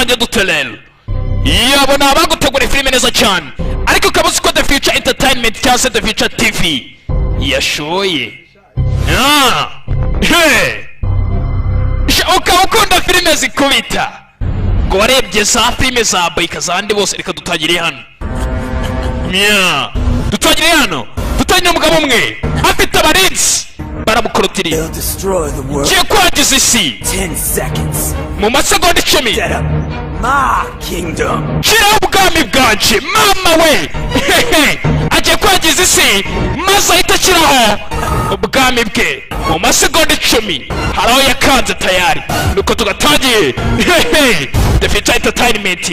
dutangiye dutelera yabona abagutegura filime neza cyane ariko ukaba uzi ko The Future Entertainment cyangwa se The Future TV yashoye ukaba ukunda filime zikubita ngo warebye za filime za Boyka zandi bose reka dutangire hano dutangire hano dutangire umugabo umwe afite abarinzi baramukorotiriye kiye kwangiza isi mu masegonda 10 kiraho ubwami bwanje mama we agiye kwangiza isi maze ahita akiraho ubwami bwe mu masegonda 10 hari aho yakanze tayari nuko tugatangiye The Future Entertainment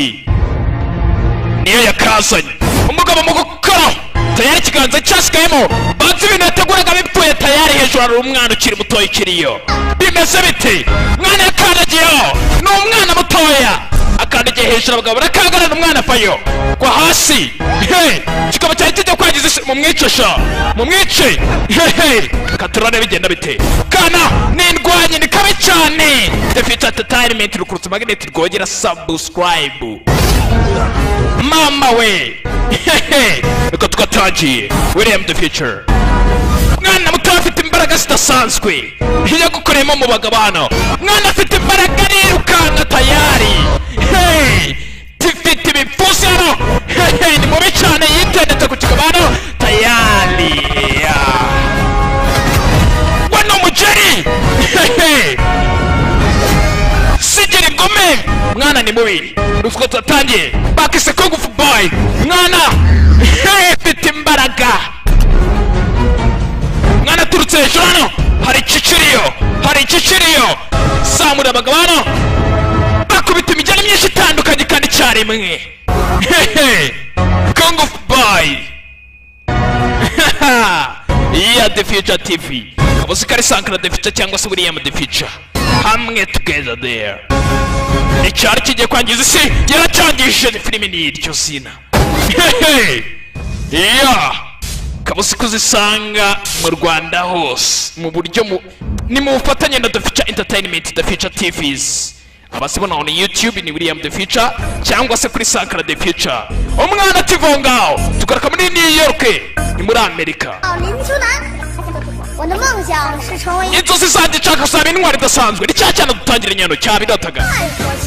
niyo yakazanye umugabo mu gukora tayari ikiganza cyasigayemo banze ibintu yateguraga bipfuye tayari hejuru hari umwana ukiri mutoya ikiriyo bimeze bite mwana yakandagiyeho ni umwana mutoya akandagiye hejuru abagabo barakangarana umwana avayo kwa hasi kikaba cyari kijya kwangiza isi mumwice katurane bigenda bite kana n'indwanyi ni kabi cyane The Future Entertainment rukurutse magnet rwogera subscribe mama we nuko tugatangiye William The Future mwana muto afite imbaraga zidasanzwe iyo gukoreyemo mu bagabano mwana afite imbaraga arirukanka tayari tifite ibipfusi hano ni mubi cyane yitendetse ku kigabano tayari wano umugeri sigiri ngome mwana ni mubi nuko tugatangiye bakise Kung Fu Boy mwana afite imbaraga mwana turutse hejuru hano hari ikiciriyo samura abagabano bakubita imijyana myinshi itandukanye kandi icyarimwe Kung Fu Boy iya The Future TV kabuzi kari Sankara The Future cyangwa se William The Future hamwe together there icyari kigiye kwangiza isi yaracyangishije filime n'iryo zina kabuzi kuzisanga mu Rwanda hose mu buryo ni mu bufatanye na The Future Entertainment The Future TVs abasibona on YouTube ni William The Future cyangwa se kuri Sankara The Future umwana tivongao tugaruka muri New York ni muri Amerika inzozi zanjye nshaka gusaba intwari idasanzwe ni cya cyane dutangira inyano cyabidotaga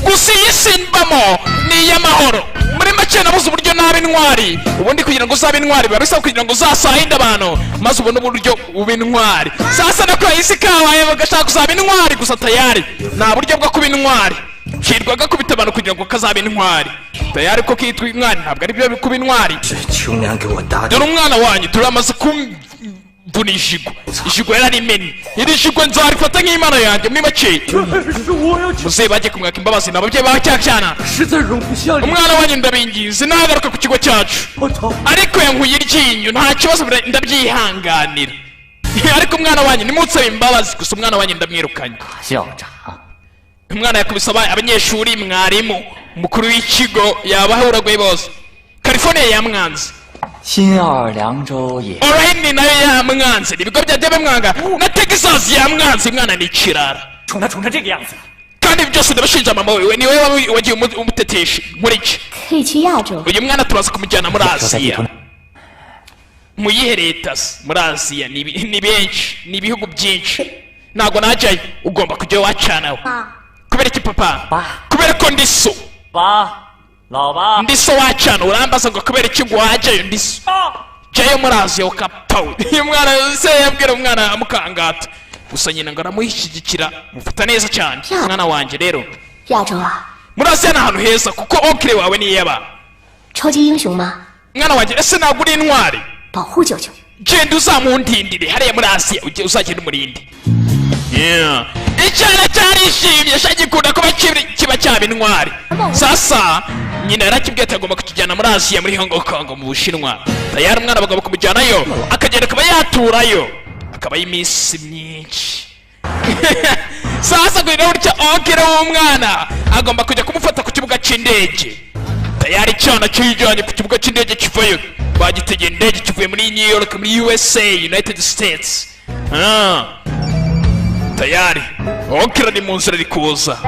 gusa iyi simbamo ni iy'amahoro muri make nabuze uburyo naba intwari ubundi kugira ngo uzabe intwari biba bisaba kugira ngo uzasahinde abantu maze ubone uburyo uba intwari sasa nako isi kabaye bagashaka kuzaba intwari gusa tayari nta buryo bwo kuba intwari kirwaga kubita abantu kugira ngo kazabe intwari tayari ko kitwa intwari ntabwo ari byo kuba intwari dore umwana wanyu turamaze mbuni ijigo yararimeni iri jigo nzarifata nk'imana yanjye muri make muze bajye kumwaka imbabazi n'ababyeyi bacyacyana umwana wanjye ndabinginze nagaruka ku kigo cyacu ariko yankuye iryinyo nta kibazo ndabyihanganira ariko umwana wanjye nimunsaba imbabazi gusa umwana wanjye ndamwirukanye umwana yakubise abanyeshuri mwarimu mukuru w'ikigo yabahuraguye bose California yamwanze Orange nayo yamwanze ibigo bya debe mwanga na Texas yamwanze mwana ni kirara kandi byose ndabashinja mama wewe ni wewe wagiye umuteteshe muri iki uyu mwana turaza kumujyana muri Aziya mu yihe leta muri Aziya ni benshi ni ibihugu byinshi ntago najyayo ugomba kujya wacanaho kubera iki papa kubera ko ndiso ndiso wacana urambaza ngo kubera iki wajyayo ndiso jayo muri Aziya ukapawe uyu mwana se yabwira umwana amukangata gusa nyina ngo aramuhishyigikira mufata neza cyane mwana wanjye rero muri Aziya ni ahantu heza kuko onkire wawe ni yaba mwana wanjye ese ntabwo uri intwari genda uzamundindire hariya muri Aziya uzagenda umurindi icyana cyarishimye shagikunda kuba kiba cyaba intwari sasa nyina yarakibwiye ati agomba kukijyana muri Aziya muri Hong Kong mu Bushinwa tayari umwana bagomba kumujyanayo akagenda akaba yaturayo akaba y'iminsi myinshi sasa kugira ngo onkere w'umwana agomba kujya kumufata ku kibuga cy'indege tayari cyana cyijyanye ku kibuga cy'indege kivayo bagitegeye indege kivuye muri New York muri USA United States tayari onkere ni mu nzira ari kuza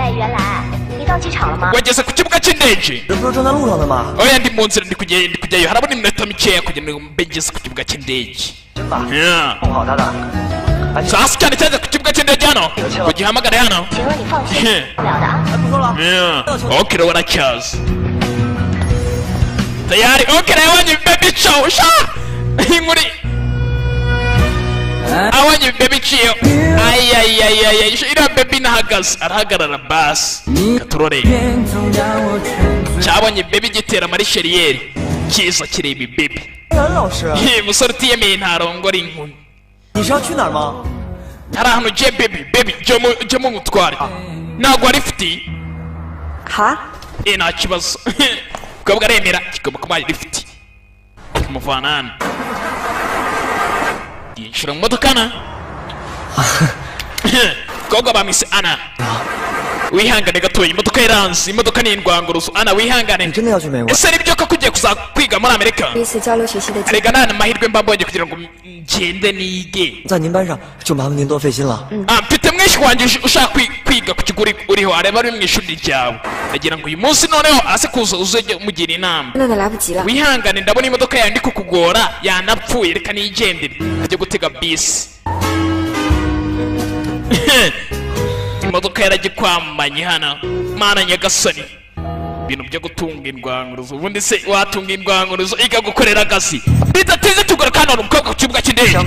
经到机场了吗？ wageze ku kibuga cy'indege 这不是正在路上的吗？ oya ndi mu nzira ndi kujyayo harabona iminota mikeya kugira ngo mbe ngeze ku kibuga cy'indege 真吧？ Yeah. 好的的。 sasa cyane cyane ku kibuga cy'indege hano ugihamagare hano 请问你放心，不了的啊。 不说了。 Yeah. okire waracyaza tayari okire abonye baby chow sha inkuri abonye baby chiyo ayayayayay iriya baby nahagaze arahagarara basi katurore cyabonye baby gitera marisheriyeri kiza kireba baby 任老师， musore utiyemeye ntarongora inkumi 你是要去哪儿吗？ hari ahantu ugiye baby jya mu mutware ntabwo wari ufite 好。 nta kibazo ukabwa aremera kigomba kuba rifite kumuvana hano yinjira mu modoka na kobwa bamwise ana wihangane gatoya imodoka iranze imodoka ni indwanguruzo ana wihangane 你真的要去美国？ ese nibyo ko kugiye kuza kwiga muri amerika 第一次交流学习的机会。 arega nta amahirwe mba mbonye kugira ngo ngende nige 在您班上就麻烦您多费心了。 mfite mwinshi wanjye ushaka kwiga ku kigo uriho areba ari mu ishuri ryawe ndagira ngo uyu munsi noneho aze kuza uzajya umugira inama 真的来不及了。 wihangane ndabona imodoka yawe ndi kukugora yanapfuye reka nigendere ajya gutega bisi imodoka yaragikwamanye hano mana nyagasani ibintu byo gutunga indwanguruzo ubundi se watunga indwanguruzo ikagukorera agasi bidateze tugura kandi umukobwa ku kibuga cy'indege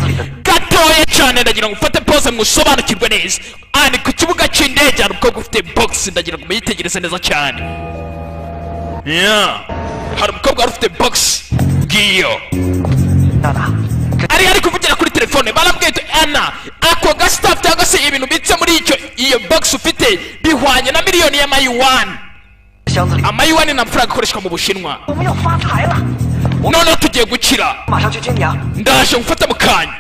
gatoya cyane ndagira ngo ufate pose musobanukirwe neza ani ku kibuga cy'indege hari umukobwa ufite box ndagira ngo muyitegereze neza cyane hari umukobwa wari ufite box ngiyo 大大， ari kuvugira kuri telefone barambwiye ana ako gasitafu cyangwa se ibintu bitse muri iyo box ufite bihwanye na miliyoni y'amayuwani 箱子里 amayuwani ni amafaranga akoreshwa mu bushinwa 我们要发财了， noneho tugiye gukira 马上去接你啊！ ndaje ngufata mu kanya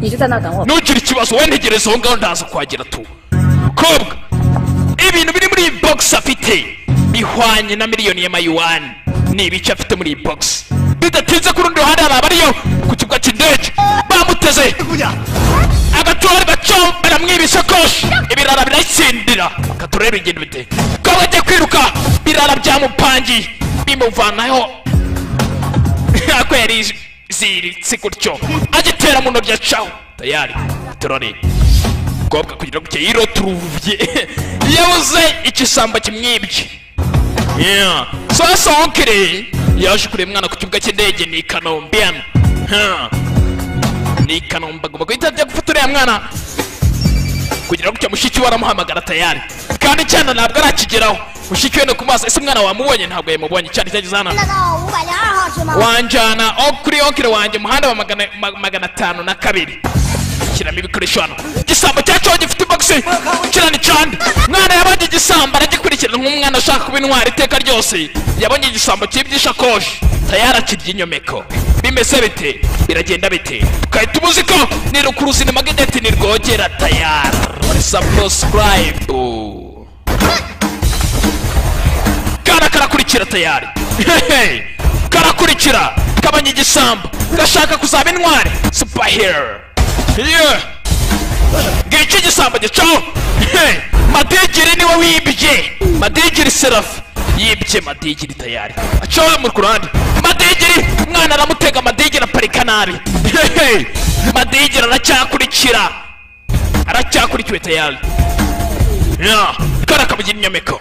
你就在那等我。 ntugire ikibazo we ntegereza aho ngaho ndaza kuhagera tu kobwa ibintu biri muri iyi box afite bihwanye na miliyoni y'amayuwani ni ibice afite muri iyi box bidatinze ku rundi ruhande hari abariyo ku kibuga cy'indege bamuteze 姑娘， agatore gaco baramwiba isakoshi ibirara birayitsindira katurebe ingendo bite ko bagiye kwiruka birara byamupangiye bimuvanaho ako yari ziritse gutyo agitera mu ntoryi acaho tayari turore kobwa kugira ngo yiroturuvye yabuze ikisambo kimwibye sasa onkere yaje kureba umwana ku kibuga cy'indege ni Kanombe ni Kanombe agomba guhita ajya gufata uriya mwana kugira ngo mushiki we aramuhamagara tayari kandi cyane ntabwo arakigeraho mushiki we no ku maso ese umwana wamubonye ntabwo yamubonye cyane cyageze hano 到502号是吗？ wanjana kuri onkire wanjye umuhanda wa magana atanu na kabiri shyiramo ibikoresho hano igisambo cyacu gifite boxi kirani cyane mwana yabonye igisambo aragikurikirana nk'umwana ushaka kuba intwari iteka ryose yabonye igisambo cy'ibyishakoshi tayari akirya inyomeko bimeze bite biragenda bite ukahita umuzi ko ni rukuruzi magnet ni rwogera tayari subscribe karakurikira tayari karakurikira kabonye igisambo gashaka kuzaba intwari superhero ngicyo igisambo gicaho madigiri niwe wibye madigiri serafi yibye madigiri tayari acaho mu ruhande madigiri umwana aramutega madigiri aparika nabi madigiri aracyakurikiwe tayari karakabugira inyomeko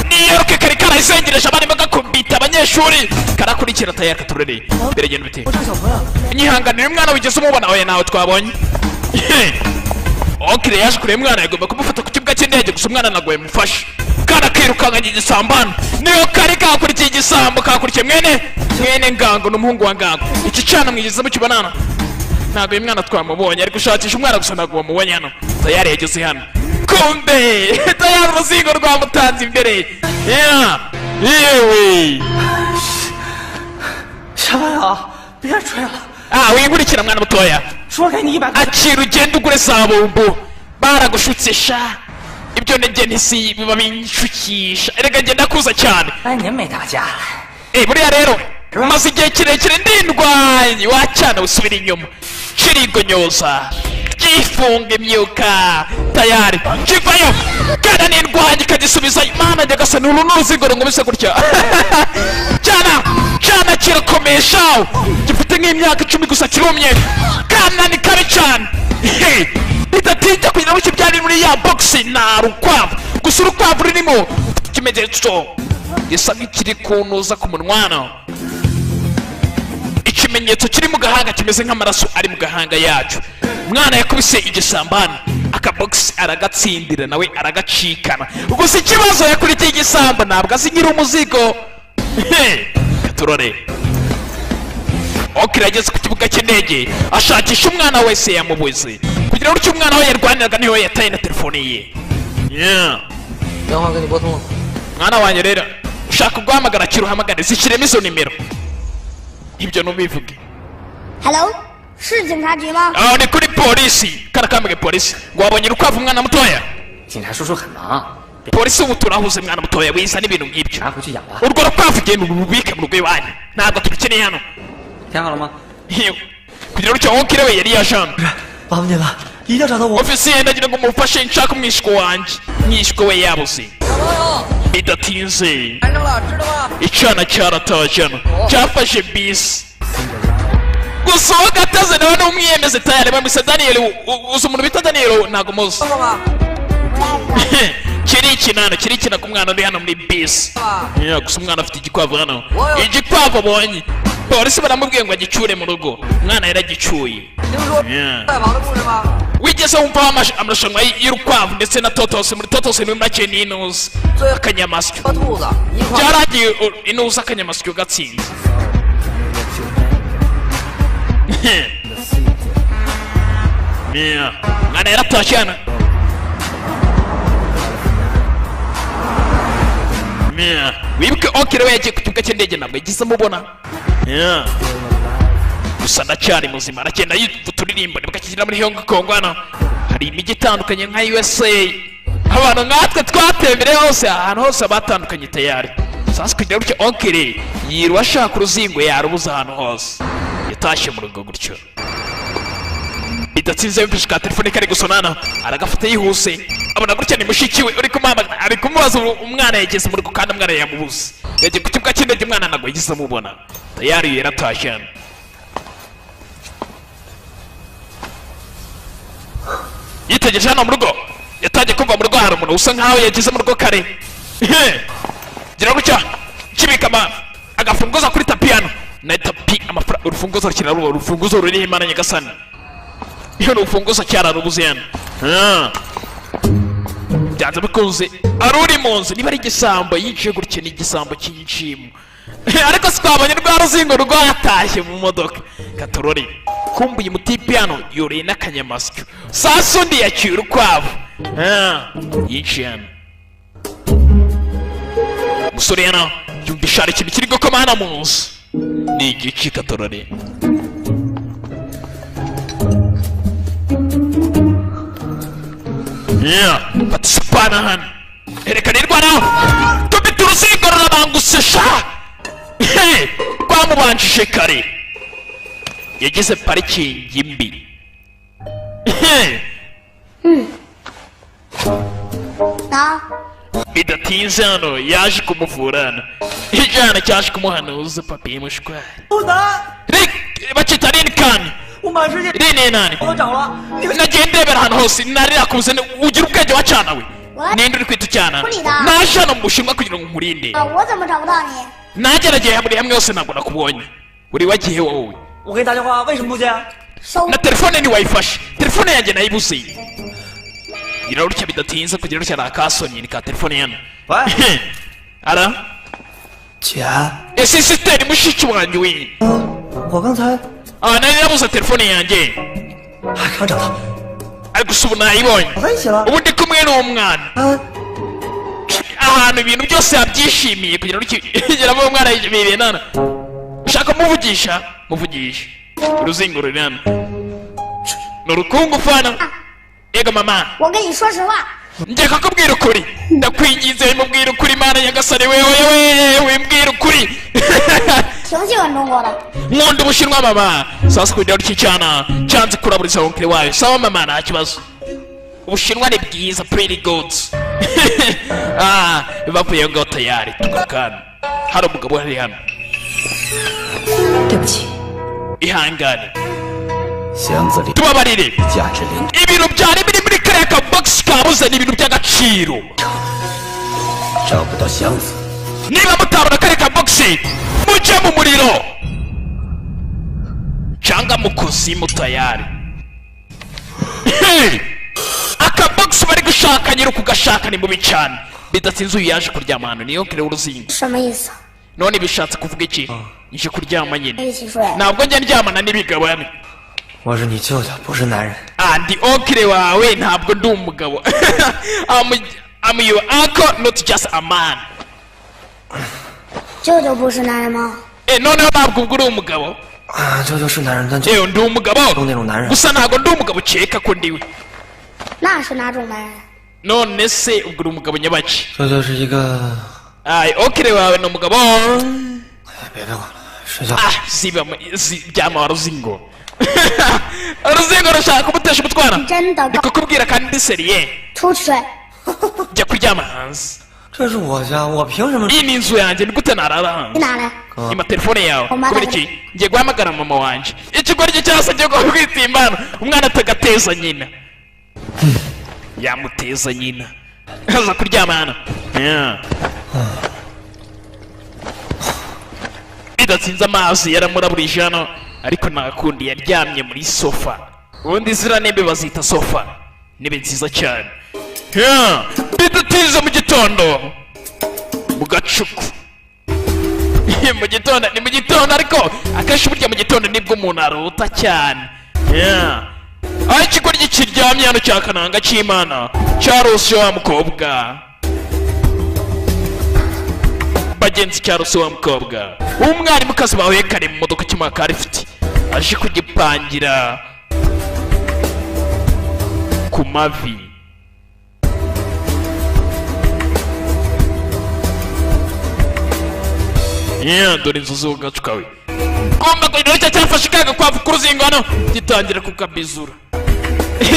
niyoruke kari karayizengereje abana bagakubita abanyeshuri karakurikira tayari katurere biragenda bite 我这个小朋友， nyihanganira umwana wigeze umubona oya nawe twabonye okire yaje kureba umwana yagomba kumufata ku kibuga cy'indege gusa umwana nagoye mufashe kana kirukankanye igisambano niyo kari kakurikiye igisambo kakurikiye mwene ngango n'umuhungu wa ngango iki cana mwigeze mukibonana ntabwo uyu mwana twamubonye ari gushakisha umwana gusa ntabwo wamubonye hano tayari yageze hano kumbe tayari uruzingo rwamutanze imbere yewe 小朋友，别吹了， winkurikira mwana mutoya 说给你100块。 akira ugenda ugure za bombo baragushutse sha ibyo ntege ntisi biba binshukisha erega ngenda kuza cyane 3年没打架了， buriya rero maze igihe kirekire ndindwanye wacana usubira inyuma kirigonyoza kifunga imyuka tayari kiva gisubizayo kana n'indwanyi ikagisubizayo mana nyagasa n'uru n'uruzingo rungubise gutya cyana kirakomesha gifite nk'imyaka 10 gusa kirumye kana ni kabi cyane bidatinda kugira ngo kibyari muri ya box na rukwavu gusa urukwavu rurimo ikimenyetso gisa nk'ikiri kunuza ku munwana ikimenyetso kiri mu gahanga kimeze nk'amaraso ari mu gahanga yacu umwana yakubise igisambana akabox aragatsindira nawe aragacikana gusa ikibazo yakurikiye igisamba ntabwo azigira umuzigo turore okirageze ku kibuga cy'indege ashakisha umwana wese yamubuze kugira ngo umwana we yarwaniraga niwe yataye na telefone ye mwana wanjye rero ushaka guhamagara kiruhamagare zishyiremo izo nimero ibyo nubivuge Hello 是警察局吗 ni kuri polisi karakambage polisi ngo wabonye urukwavu umwana mutoya 警察叔叔很忙， polisi ubu turahuze mwana mutoya wiza n'ibintu nk'ibyo 拿回去养吧。 urwo rukwavu genda urubike mu rugo iwanyu ntabwo tubikeneye hano 填好了吗？ kugira ngo cyangwa we yari yajana 麻烦你了，一定要找到我。 ofisiye ndagira ngo mufashe nshaka umwishywa wanjye umwishywa we yabuze bidatinze icyana cyaratajana cyafashe bisi gusa uwo gataze nawe n'umwiyemeze tayari bamwise Daniel uzi umuntu bita Daniel ntabwo muzi kiri ikina ku mwana uri hano muri bisi gusa umwana afite igikwavu hano igikwavu abonye polisi baramubwiye ngo agicyure mu rugo umwana yaragicyuye wigeze wumva amarushanwa y'urukwavu ndetse na totose muri totose ni make n'inuza akanyamasyo byaragiye inuza akanyamasyo gatsinze mwana yaratashyana wibuke okere we yagiye ku kibuga cy'indege ntabwo yagize amubona gusa ndacyari muzima aragenda yifuta uririmbo nibwo akigera muri Hong Kong hano hari imijyi itandukanye nka USA abantu nkatwe twatembereye hose ahantu hose batandukanye tayari sasa kugira gutya okere yiruwa ashaka uruzingo yarubuza ahantu hose yatashye mu rugo gutyo bidatsinze yumvise ka telefone kari gusonana aragafata yihuse abona gutya ni mushiki we uri kumamagara ari kumubaza umwana yageze mu rugo kandi umwana yamubuze yagiye ku kibuga cy'indege umwana ntabwo yagize amubona tayari yaratashye yitegereje hano mu rugo yatangiye kumva mu rugo hari umuntu usa nkaho yagize mu rugo kare gira gutya kibika agafunguzo kuri tapi hano na tapi amafaranga urufunguzo rukina rubo urufunguzo ruri Imana nyagasani iyo urufunguzo cyararubuze hano byanze bikunze aruri mu nzu niba ari igisambo yicaye gutya ni igisambo cy'inshimo ariko twabonye rwa ruzingo rwatashye mu modoka katorori kumbuye umutipe hano yoreye n'akanyamasyo sasa undi yaciye urukwavu yicaye hano umusore hano yumvisha hari ikintu kiri gukoma hano mu nzu ni igiki katorori fata isupana hano erekana irwanaho tubita uruzingo rurabangusesha rwamubanjije kare yagize parikingi mbi bidatinze hano yaje kumuvurana ijana cyaje kumuhanuza papiye mushwari bacita rinkani rine nani nagiye ndebera ahantu hose narirakuze ugira ubwenge wacana we ninde uri kwita ucyana naje hano mu Bushinwa kugira ngo nkurinde nagerageye muri hamwe hose ntabwo nakubonye uri wagiye wowe na telefone ni wayifashe telefone yanjye nayibuze irarutya bidatinze kugira ngo nakasonye ni ka telefone yana ara sisiteri mushiki wanjye we nari nabuze telefone yanjye ariko ubu nayibonye ubu ndi kumwe n'umwana ahantu ibintu byose yabyishimiye kugira ngo igeramo umwana yishimiye nana ushaka muvugisha uruzingo ruri hano ni urukungu fana yego mama njye kakubwira ukuri ndakwinginze wimubwira ukuri Mana nyagasani wewe wimbwira ukuri nkunda Ubushinwa mama sasa kugira ngo cyana cyanze kuraburiza onkire wawe sawa mama nta kibazo ubushinwa ni bwiza pretty good bavuye ngaho tayari tugakana hari umugabo hari hano 对不起， ihangane 箱子里 tubabarire 价值连 ibintu byari biri muri kariya kabogisi kabuze ni ibintu by'agaciro 找不到箱子， niba mutabona kariya kabogisi mujye mu muriro cyangwa mu kuzimu tayari akabogisi bari gushaka nyiri ukugashaka ni mubi cyane bidatinze uyu yaje kuryama hano niyo kire uruzingo 什么意思？ none bishatse kuvuga iki nje kuryama nyine 一起睡。 ntabwo njya ndyamana n'ibigabane 我是你舅舅，不是男人。 ndi okire wawe ntabwo ndi umugabo I'm your uncle not just a man 舅舅不是男人吗？ noneho ntabwo ubwo uri umugabo 啊，舅舅是男人，但舅 ndi umugabo 都那种男人。 gusa ntabwo ndi umugabo ukeka ko ndiwe 那是哪种男人？ none se ubwo uri umugabo nyabaki 舅舅是一个， okire wawe ni umugabo 别管了，睡觉。 ryama wa ruzingo uruzingo rushaka kumutesha umutwara 真的 ndi kukubwira kandi ndi seriye 出去睡。 jya kuryama hanze 这是我家，我凭什么？ iyi ni inzu yanjye ni gute narara 你 hanze 哪来？ ima telefone yawe Umwana kubera iki ngiye guhamagara mama wanje ikigoryi cyasabye ko kwita imana umwana atagateza nyina yamuteza nyina aza kuryama hano bidatsinze amazi yaramuraburije hano ariko ntakundi yaryamye muri sofa ubundi ziriya ntebe bazita sofa intebe nziza cyane bidatinze mu gitondo mu gacuku mu gitondo ni mu gitondo ariko akenshi burya mu gitondo nibwo umuntu arota cyane aho ikigoryi kiryamye hano cya kananga cy'imana cyarose wa mukobwa bagenzi cyarose wa mukobwa umwarimukazi bahuye kare mu modoka cy'umwaka rifite aje kugipangira ku mavi dore inzu z'ugacu kawe ngomba kugira icyo cyafashe kaga kwavu ku ruzingo hano gitangira kukabizura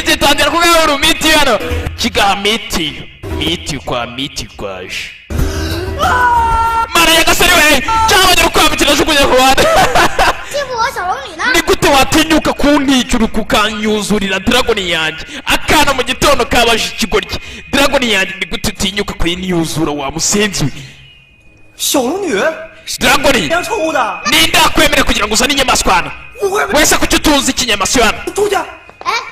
gitangira kugahura miti hano kigaha miti kwa miti kwaje mara yagasari we cyabonye urukwavu kirajugunya ku bana 欺负我小龙女呢？ ni gute watinyuka kuntikira ukanyuzurira dragoni yanjye akana mu gitondo kabaje ikigoryi dragoni yanjye ni gute utinyuka kuyiniyuzura wa musenzi we 小龙女， dragoni 娘臭的， ninde akwemera kugira ngo uzane inyamaswa hano 误会， wese kuki utuzi ikinyamaswa hano 出去！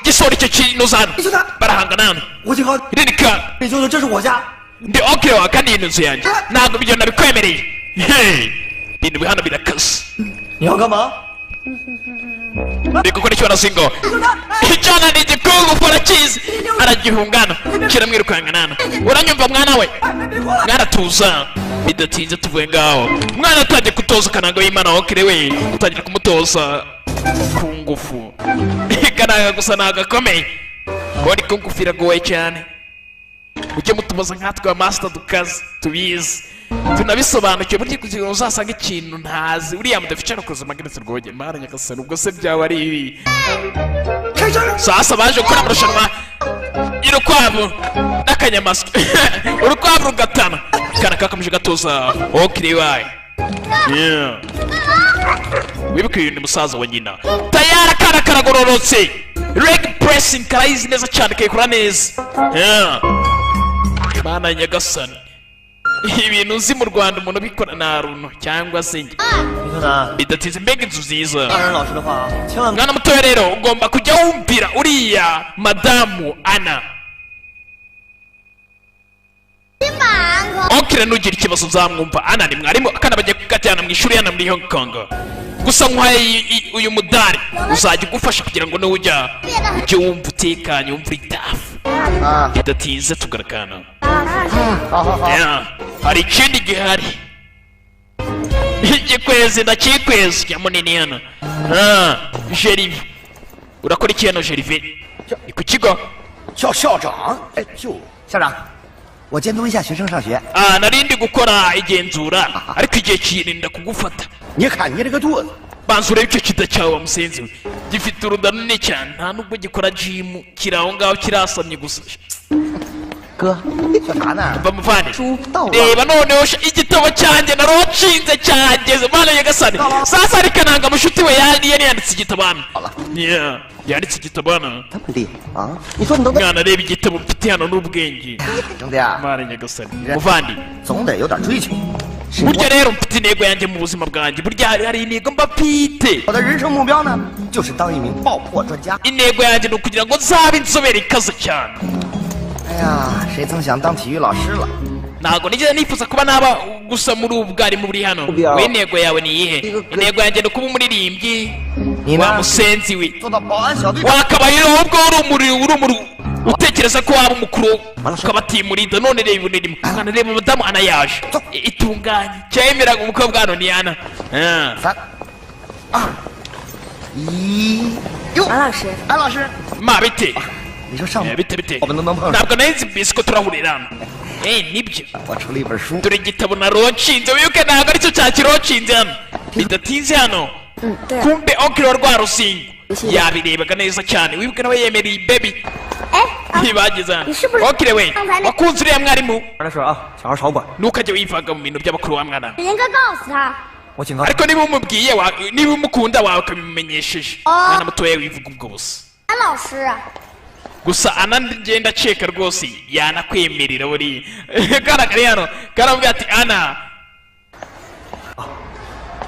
gisora icyo kintu uza hano 你去哪？ barahangana hano 我警告 ririka 你舅舅，这是我家。 ndi okire wawe kandi iyi ni inzu yanjye ntabwo ibyo nabikwemereye ibintu hano birakase 你要干嘛？ ndi gukora icyo barazingo icyana ni igikungu farakizi aragihungana kiramwirukangana hano uranyumva mwana we mwana tuza bidatinze tuvuye ngaho mwana atangiye kutoza kananga w'imana okire we utangira kumutoza ku ngufu kananga gusa ntabwo akomeye kubona ko ngufu iragoye cyane mujye mutubaza nkatwe amasita dukaze tubizi tunabisobanukiwe burya kugira ngo uzasanga ikintu ntazi uriya mudafica arakoze amageretse rwogeye mara nyagasani ubwo se byaba ari ibi sasa baje gukora amarushanwa y'urukwavu n'akanyamasyo urukwavu rugatana kana kakomeje gatoza okiri wayo wibuke uyu ni musaza wa nyina tayari akana karagororotse reg pressing karayizi neza cyane kayikora neza mana nyagasani ibintu uzi mu rwanda umuntu ubikora nta runo cyangwa se njye 李特南， bidatinze mbega inzu nziza 大人老师的话啊，千万 mwana mutoya rero ugomba kujya wumvira uriya madamu ana 今晚可 okire nugira ikibazo uzamwumva ana ni mwarimu akana bagiye kukajyana mu ishuri hano muri hong kong gusa nkwaye uyu mudari uzajya ugufasha kugira ngo nujya ujye wumva utekanye wumva uri dafu bidatinze tugarakana hari ikindi gihari igikwezi ndakikwezi cya munini hano jerive urakora iki hano jerive ni ku kigo 叫校长，哎，就校长，我监督一下学生上学。 narindi gukora igenzura ariko igihe kirinda kugufata 你看你这个肚子， banza urebe icyo kida cyawe wa musenzi we gifite uruda runini cyane nta nubwo gikora jimu kiri aho ngaho kirasamye gusa 哥，小啥呢？ mva muvane 到了。 reba noneho igitabo cyanjye naroshinze cyageze mana nyagasani sasa ariko nanga mushuti we yanditse igitabo hano yanditse igitabo hano 这么厉害啊！你说你都能， mwana reba igitabo mfite hano n'ubwenge 兄弟啊， mana nyagasani muvandi 总得有点追求。 burya rero mfite intego yanjye mu buzima bwanjye burya hari intego mba mfite 我的人生目标呢，就是当一名爆破专家。 intego yanjye ni ukugira ngo nzabe inzobere ikaze cyane 哎呀，谁曾想当体育老师了？ ntabwo nigeze nifuza kuba naba gusa muri ubu bwarimu buri hano we intego yawe ni iyihe intego yanjye ni ukuba umuririmbyi 你 wa 呢？ musenzi we 做到保安小队长。 wakabaye ahubwo urumuri utekereza ko waba umukuru ukabatimurinda none reba unirimo mwana reba madamu ana yaje itunganye cyemeraga umukobwa hano ni ana 3、2、1，哟！ 安老师， 安老师， ma bite 你说上午 bite bite 我们能碰上？ ntabwo nari nzi mbese ko turahurira hano nibyo 我出了一本书， dore igitabo naronshinze wibuke ntabwo aricyo cyakironshinze hano bidatinze hano 嗯，对啊， kumbe okiro rwa rusingo yabirebaga neza cyane wibuke nawe yemereye ibebi 哎，啊 ntibageze hano 你是不是 okire we 刚才那 wakunze uriya mwarimu 的事啊，小孩少管。 ntukajye wivanga mu bintu by'abakuru wa mwana 你应该告诉他， 我警告你， ariko niba umubwiye niba umukunda wawe ukabimumenyesheje mwana mutoya wivuga ubwo busa 安老师啊， gusa ana ngenda aceka rwose yanakwemerera buriya kana kari hano karamubwira ati ana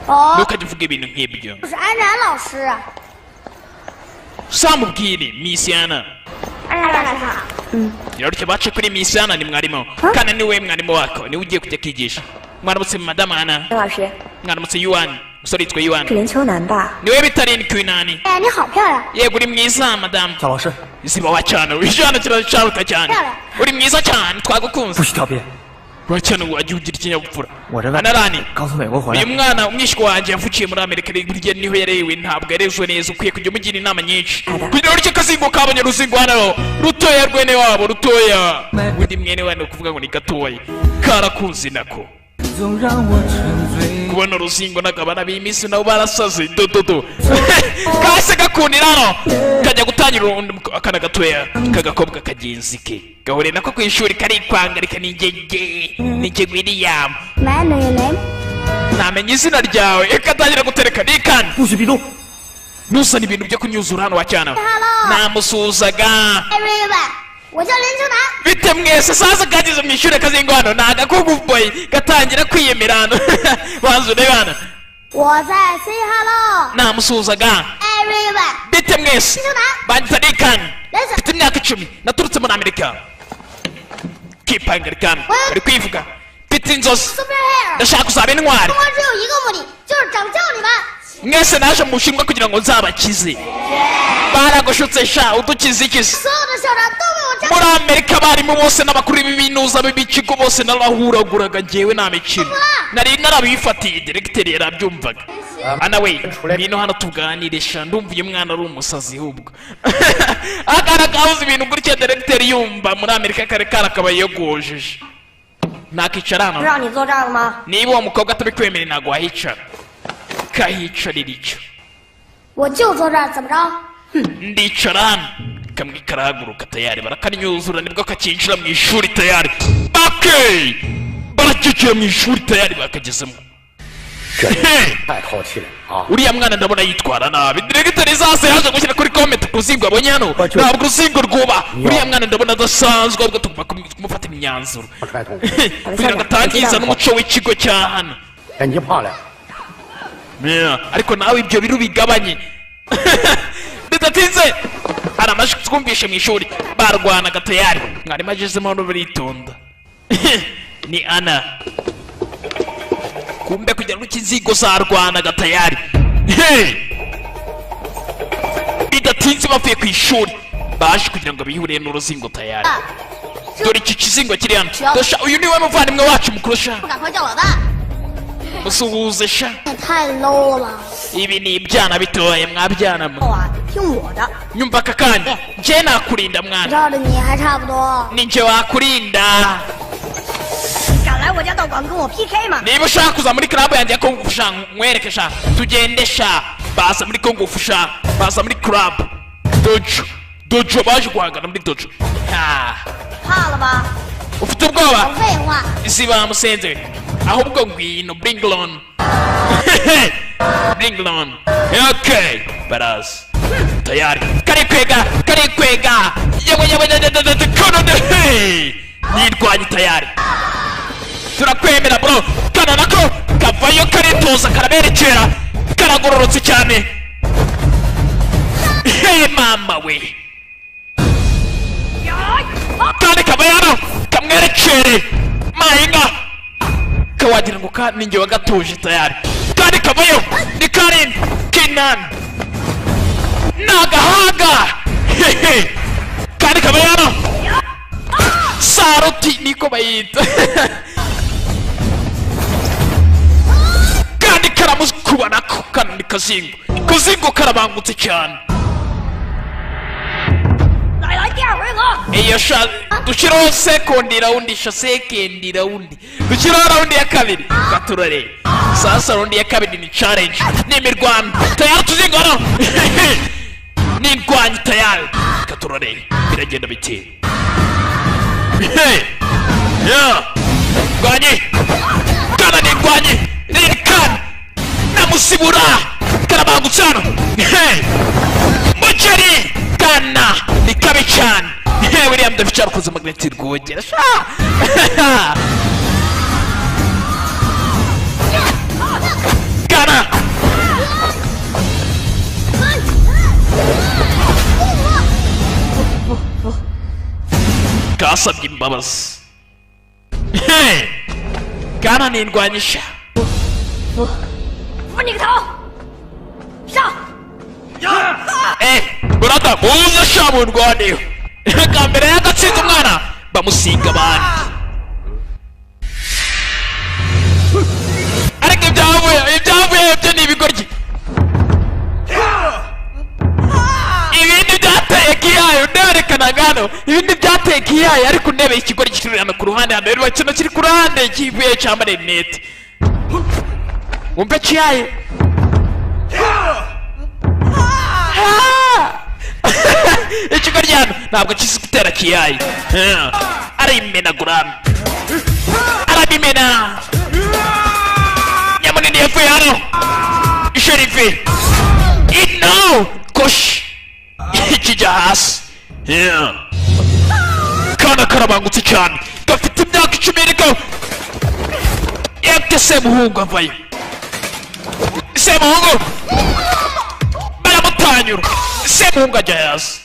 哦， ntukajye uvuga ibintu nk'ibyo 就是安然老师啊， samubwire misi ana 安然老师好， biroroshye bace kuri misi ana ni mwarimu kana niwe mwarimu wako niwe ugiye kujya kwigisha mwaramutse madamu ana 安老师 mwaramutse yuwani umusore yitwa yuwani 是林秋楠吧？ niwe bitarindwi kw'inani 哎，你好漂亮， yego uri mwiza madamu 小老师 zibawa cyane wijana kirasharuka cyane uri mwiza cyane twagukunze 不许调皮。 wacyane wajya ugira ikinyabupfura 我这外 anarani 刚从美国回 uyu 来， mwana umwishywa wanjye yavukiye muri amerika burya niho yarewe ntabwo yarezwe neza ukwiye kujya umugira inama nyinshi kugira ureke akazingo kabonye uruzingo hano rutoya rwene wabo rutoya undi mwene wabo kuvuga ngo ni gatoya karakunze nako kubona uruzingo n'akabana b'iminsi nabo barasaze dododo kahise gakundira hano kajya gutangira akana gatoya k'agakobwa kagenzi ke gahure nako ku ishuri karikwangarika nige William 来，name your name， ntamenya izina ryawe ikatangira gutereka nikana 不许逼动。 nuzana ibintu byo kunyuzura hano wacyana namusuzaga everyone，我叫林秋楠， bite mwese sasa kageze mu ishuri kazingo hano ni agakuguboyi gatangira kwiyemera hano banza urebe hano 我在 say hello， namusuzaga everyone， bite mwese 林秋楠 banyita nikana ，listen， mfite imyaka 10 naturutse muri amerika kipangarikana bari kwivuga mfite inzozi superhero， ndashaka kuzaba intwari 中国只有一个目的，就是拯救你们。 mwese naje mu bushinwa kugira ngo nzabakize baragushutse sha udukize ikize 所有的校长都为我站。 muri amerika abarimu bose n'abakuru b'iminuza b'ibikigo bose narahuraguraga njyewe nta mikino nari narabifatiye diregiteri yarabyumvaga ana we ngwino hano tuganire sha ndumva uyu mwana ari umusazi ahubwo akana kabuze ibintu gutya diregiteri yumva muri amerika kare karakabaye yogojeje nakicara hano 让你坐这儿了吗？ niba uwo mukobwa atabikwemereye ntabwo wahicara kahicarira icyo 我就坐这儿，怎么着？ ndicara hano kamwe karahaguruka tayari barakanyuzura nibwo kakinjira mu ishuri tayari bake barakikiye mu ishuri tayari bakagezemo 太淘气了啊！ uriya mwana ndabona yitwara nabi diregiteri zase yaje gushyira kuri komenti ku ruzingo abonye hano ntabwo uruzingo rwuba uriya mwana ndabona adasanzwe ahubwo tugomba kumufatira imyanzuro 开通， kugira ngo atangiza n'umuco w'ikigo cya hano 眼睛胖了， ariko nawe ibyo biru bigabanye bidatinze hari amajwi twumvishe mu ishuri barwanaga tayari mwarimu agezemo hano baritonda ni ana kumbe kugira ngo ikizigo zarwanaga tayari bidatinze bavuye ku ishuri baje kugira ngo bihuriye n'uruzingo tayari dore iki kizingo kiri hano dosha uyu niwe muvandimwe wacu mukuru sha 不赶快叫老大！ musuhuze sha 也太 low 了吧！ ibi ni ibyana bitoye mwabyana mwe 啊，听我的， nyumva aka kanya njye nakurinda mwana 照着你还差不多。 ni njye wakurinda 敢来我家道馆跟我 PK 吗？ niba ushaka kuza muri club yanjye ko sha nkwereke sha tugende sha baza muri Kongo Fusha baza muri club dojo baje guhangana muri dojo 怕了吧？ ufite ubwoba 废话， isi bamusenze ahubwo ngwino bring on bring on okay baraza tayari karikwega yewe kono nirwanye tayari turakwemera bro kana nako kavayo karitoza karaberekera karagororotse cyane mama we kandi kabayano kamwerekere mahinga kawagira ngo ninjye wagatuje tayari kandi kavayo ni Karin Kinan nagahanga kandi kabayano Saruti niko bayita kandi karamuskubana ko kandi kazingo karabangutse cyane 再来第2回合。 iyo dushyiraho sekondi rawundi dushyiraho rawundi ya kabiri gaturare sasa rawundi ya kabiri ni challenge ni imirwano tayari tuzingana ni indwanyi tayari gaturare biragenda bite ndwanyi kana ni indwanyi ririkana namusibura karabangutse hano muceri kana ni kabi cyane William David cyarukoze magneti rwogera kana kasabye imbabazi kana ni indwanyisha 扶你个头，上！ burada muze shamu ndwaneho kambere yagatsinze umwana bamusiga abandi ariko ibyavuye byo ni ibigoryi ibindi byateye kiyayo nderekanaga hano ibindi byateye kiyayo ariko ndebe ikigoryi kirurana ku ruhande hano rero kino kiri ku ruhande kivuye cyambare rinete wumve kiyayo ikigoryi hano ntabwo kizi gutera kiyayo arimenagura arabimena nyamunini yavuye hano sherifi ino koshi kijya hasi kana karabangutse cyane gafite imyaka 10 ariko yabwe semuhungu avayo semuhungu baramutanyura semuhungu ajya hasi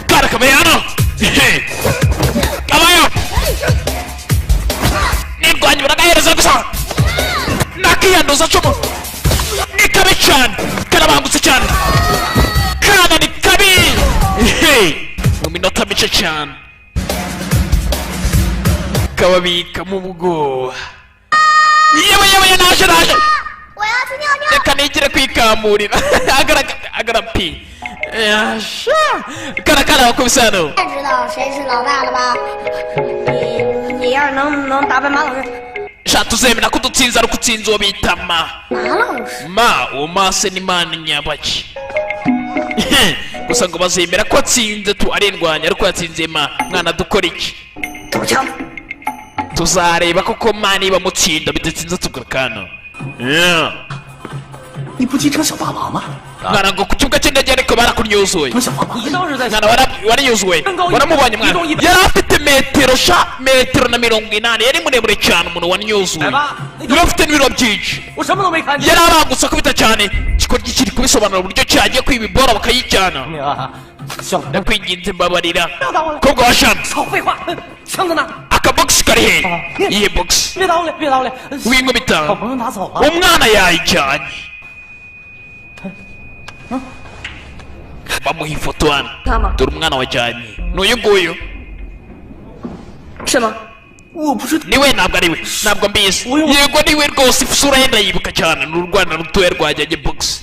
kana kabaye hano kabayo nirwanya baragahereza gusa nakiyanduza cumu ni kabi cyane karabangutse cyane kana ni kabi mu minota mike cyane kababika mu bwoba yewe naje 我要去尿尿。 reka nigire kwikamurira agarapi karakara wakubise hano 现在知道谁是老大了吧？你要是能打败马老师， sha tuzemera ko dutsinze ari ukutsinze uwo bita ma 马老师 ma uwo mase ni mani nyabaki gusa ngo bazemera ko atsinze tu arindwanya ariko yatsinze ma mwana dukora iki 手枪， tuzareba koko mani bamutsinda bidatsinze tugarakana 你不骑车小霸王吗？ mwana ngo ku kibuga cy'indege ariko barakunyuzuye 小霸王， 你倒是在 mwana wariyuzuye waramubonye mwana yari afite metero na 80 yari muremure cyane umuntu wanyuzuye yari afite n'ibiro byinshi 我什么都没看见。 yari arangutse akubita cyane ikigoryi kiri kubisobanura uburyo cyagiye kwiba ibora bakayijyana 小子， ndakwinginze mbabarira kobwa wa shami 少废话，枪在哪？ akabogisi kari he iyihe bogisi 别捣别捣了， w'inkubita 好朋友拿走了。 umwana yayijyanye bamuha ifoto hano dore umwana wajyanye n'uyu nguyu 是吗？我不是 niwe ntabwo ari we ntabwo mbizi yego niwe rwose isura ye ndayibuka cyane ni urwana rutoya rwajyanye bogisi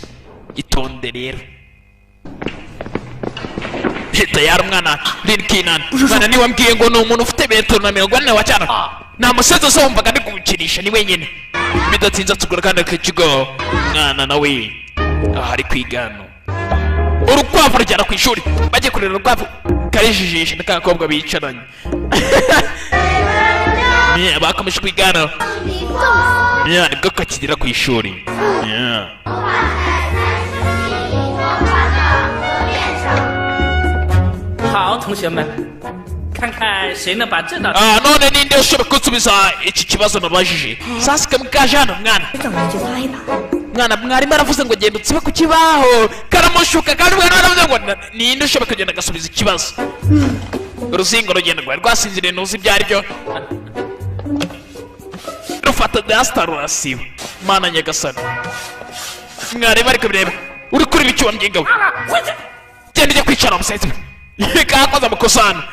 itonde rero leta yari umwana Linkinani mwana niwe mbwiye ngo ni umuntu ufite metero na 40 wa cyane nta musaza se wumvaga ari gukinisha ni wenyine. Bidatinze tugura kandi ku kigo mwana nawe ahari kwigano. Urukwavu rujyana ku ishuri bajye kurera urukwavu karijijisha n'akakobwa bicaranye. Bakomeje kwigana nibwo kakigera ku ishuri. 好，同学们，看看谁能把这道题。 none ninde ushobora kunsubiza iki kibazo nabajije? Sasa kamukaje hano mwana. 这怎么就猜吧？ Mwana mwarimu aravuze ngo genda utsibe ku kibaho karamushuka kandi mwana aravuze ngo ninde ushobora kugenda agasubiza ikibazo. Uruzingo rugenda rwari rwasinziriye ntuzi ibyo ari byo. Rufata dasita rurasiba. Mana nyagasani. Mwarimu ariko bireba uri kuri biki wambwiye ngo genda ujye kwicara umusazi. Kakoza mukosana.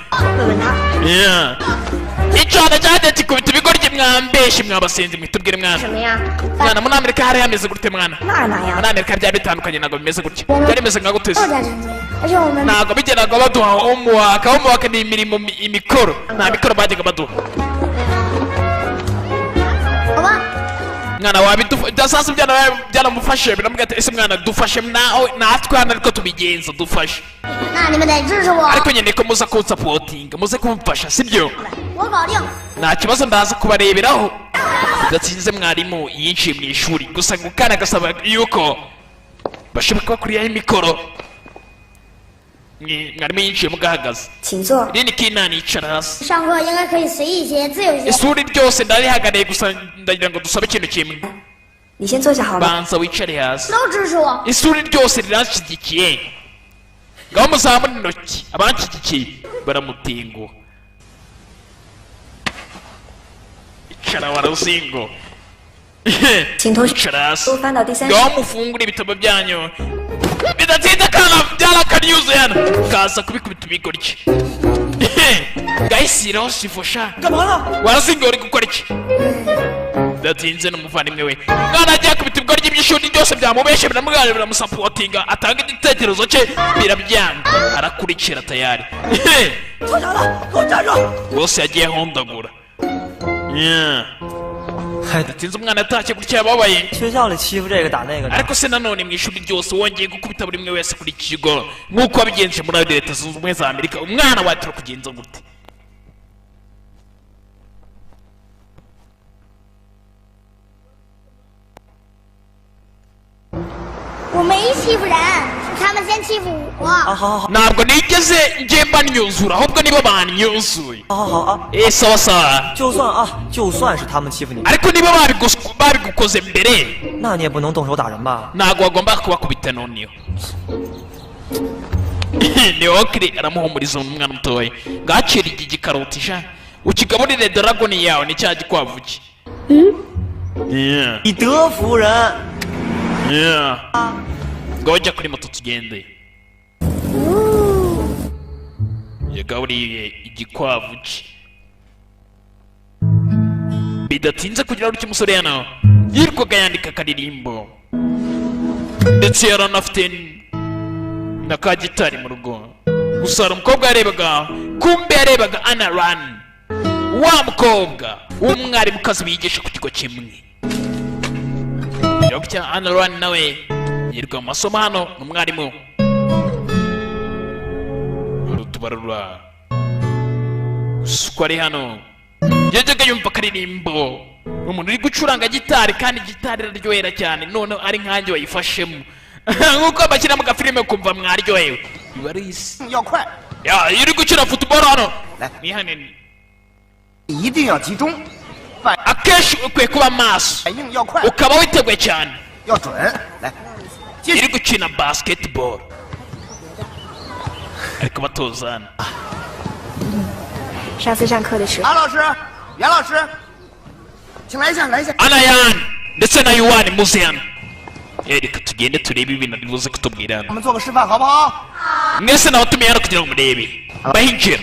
Icyana cyane kikubita ibigoryi mwambeshe mwabasenzi mwitubwire mwana. 什么呀？ Mwana muri Amerika hari hameze gute mwana? 那哪样？ Muri Amerika byari bitandukanye ntabwo bimeze gutya. Byari bimeze nka gute? 都在珍珠，而且我们 Ntabwo bigeraga baduha homework ni imirimo imikoro. Nta mikoro bajyaga baduha. 好吧， Mwana wabidufasha sasa byanamufashe biramubwira ati ese mwana dufashe natwe hano ariko tubigenza dufashe. 那你们得支持我， Ariko nyine ko muza kunsapotinga muze kumfasha sibyo? 我搞定。 Nta kibazo ndaza kubareberaho. Bidatsinze mwarimu yinjiye mu ishuri gusa ngo kana gasaba yuko bashobora kuba kuriyaho imikoro. Mwarimu yinjiye mugahagaze. 请坐。 Nini kinani icara hasi. 上课应该可以随意些，自由些。 Ishuri ryose ndarihagarariye gusa ndagira ngo dusabe ikintu kimwe. 你先坐下好了。 Banza wicare hasi. 都支持我。 Ishuri ryose riranshyigikiye. Ngaho muzamure intoki abanshyigikiye baramutenguha. Icara warazingo. 请同学 Icara hasi. 都翻到第3 Ngaho mufungure ibitabo byanyu. Bidatinze kana byarakanyuze hano. Kaza kubikubita ibigoryi. Gahisiraho sifosha. 干嘛呢？ Warazingo uri gukora iki? Bidatinze n'umuvandimwe we. Mwana agiye kubita ibigoryi by'ishuri byose byamubeshe biramugana biramusapotinga atanga igitekerezo cye birabyanga. Arakurikira tayari. 做啥了？给我站住！ Bose yagiye ahondagura. 嗨， Bidatinze umwana atashye gutya yababaye. 学校里欺负这个打那个的， Ariko se nanone mu ishuri ryose wongeye gukubita buri umwe wese kuri iki kigo nk'uko wabigenje muri Leta Zunze Ubumwe za Amerika umwana watira kugenza gute? 我没欺负人，是他们先欺负我。 啊，好好好， Ntabwo nigeze ngiye banyuzura ahubwo nibo banyuzuye. 好好好啊， Sawa sawa. 就算是他们欺负你， Ariko niba babigukoze mbere 那你也不能动手打人吧？ ntabwo wagomba kubakubita noneho. Neokiri aramuhumuriza umwana mutoya. Ngacira iki gikaroti sha. Ukigaburire dragon yawe ni cya gikwavu ki. 以德服人。 Ngo ujya kuri moto tugende. Yagaburiye igikwavu ki. Bidatinze kugira uruki musore hano yirwaga yandika akaririmbo ndetse yaranafite na ka gitari mu rugo. Gusa hari umukobwa yarebaga kumbe yarebaga Anna Run, wa mukobwa w'umwarimukazi wigisha ku kigo kimwe. Dr. Anna Run nawe yirwa mu masomo hano n'umwarimu. Urutubarura uko ari hano yajyaga yumva akaririmbo umuntu uri gucuranga gitari kandi gitari iraryohera cyane noneho ari nkanjye wayifashemo nk'uko bakina mu gafilime kumva mwaryohewe biba ari isi. 要快， iyo uri gukina football hano 来， ni hanini 一定要集中，反 akenshi ukwiye kuba maso 应要快， ukaba witeguye cyane 要准。来，继 iri 续。 gukina basketball ariko batozana. 上次上课的时候， 马老师，袁老师，请来一下，来一下。 Anayan ndetse na Yuwani muze hano. Reka tugende turebe ibintu bibuze kutubwira hano. 我们做个示范好不好？ Mwese nawatumiye hano kugira ngo murebe. Bahinjira.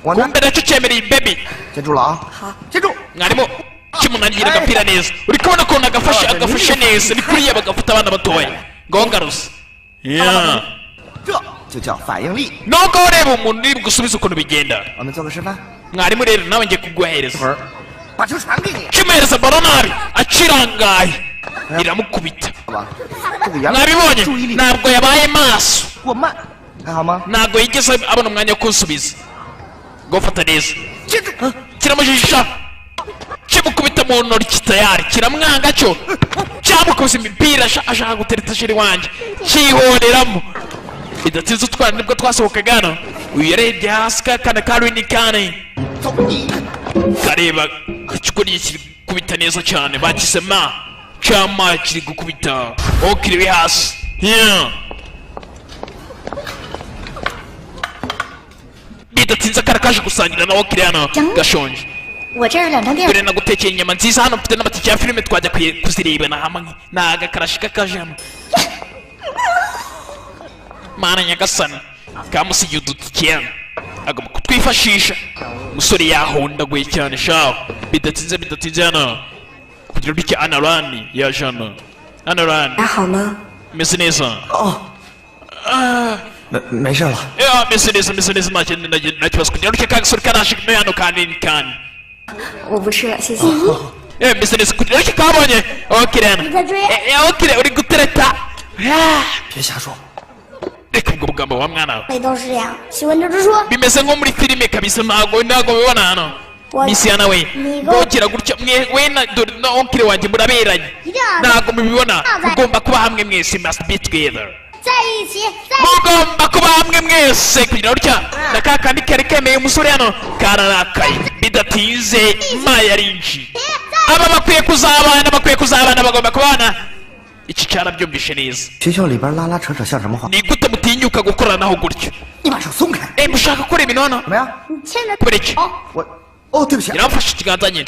我呢， Kumbe nacyo cyemereye baby. 记住了啊。好， 记住。 Mwarimu kimunangira agapira neza. Uri kubona ko agafashe neza. Ni kuriya bagafata abana batoya. Ngo ngaruze. 这就叫反应力。 Nubwo ureba umuntu uri gusubiza ukuntu bigenda. 我们做个示范。 Mwarimu rero nawe ngiye kuguhereza. 把球传给你。 kimuhereza baro nabi akirangaye iramukubita 好吧，这个杨 mwabibonye 注意力 ntabwo yabaye maso 过慢，还好吗？ ntabwo yigeze abona umwanya wo kunsubiza ngo fata neza 接住！ kiramujijisha kimukubita mu ntoki tayari kiramwanga cyo cyamukubise imipira ashaka gutereta sheri wanjye cyihoreramo bidatinze utwana nibwo twasohokaga hano uyu yarebye hasi kakana ka Rini Kane 走你！ kareba ikigoryi kiri gukubita neza cyane bakise ma cyama kiri gukubita aho kiri hasi bidatinze akara kaje gusangira nawe kiri hano gashonje 我这儿2张电， dore nagutekeye inyama nziza hano mfite n'amatike ya filime twajya kuzirebana hamwe ni agakarashi k'akaje hano mana nyagasani kamusigiye udutike hano agomba kutwifashisha umusore yahondaguye cyane shaho bidatinze hano kugira ngo icyo Anarani yaje hano Anarani 还好吗？ meze neza 哦，没事了。 meze neza nta kibazo kugira ngo icyo kagasore karaje hano kandi 我不吃了，谢谢。 meze neza kugira ngo kabonye okirana 你在追？ okire uri gutereta 别瞎说。 reka ubwo bugambo wa mwana we 那都是这样，喜欢就直说。 bimeze nko muri filime kabisa ntabwo bibona hano misiyana we ngokira gutya we na okire wanjye muraberanye 一定要 ntabwo mubibona mugomba kuba hamwe mwese must be together 在一起，在 mugomba kuba hamwe mwese kugira gutya na ka kandi kari kemeye umusore hano kararakaye bidatinze ma yarinji aba bakwiye kuzabana bagomba kubana iki cyara byumvishe neza 学校里边拉拉扯扯像什么话？ ni gute mutinyuka gukoranaho gutyo 你把手松开。 mushaka gukora ibintu hano 怎么样？ 你牵着 kubera iki 我哦，对不起， iramufashe ikiganza nyine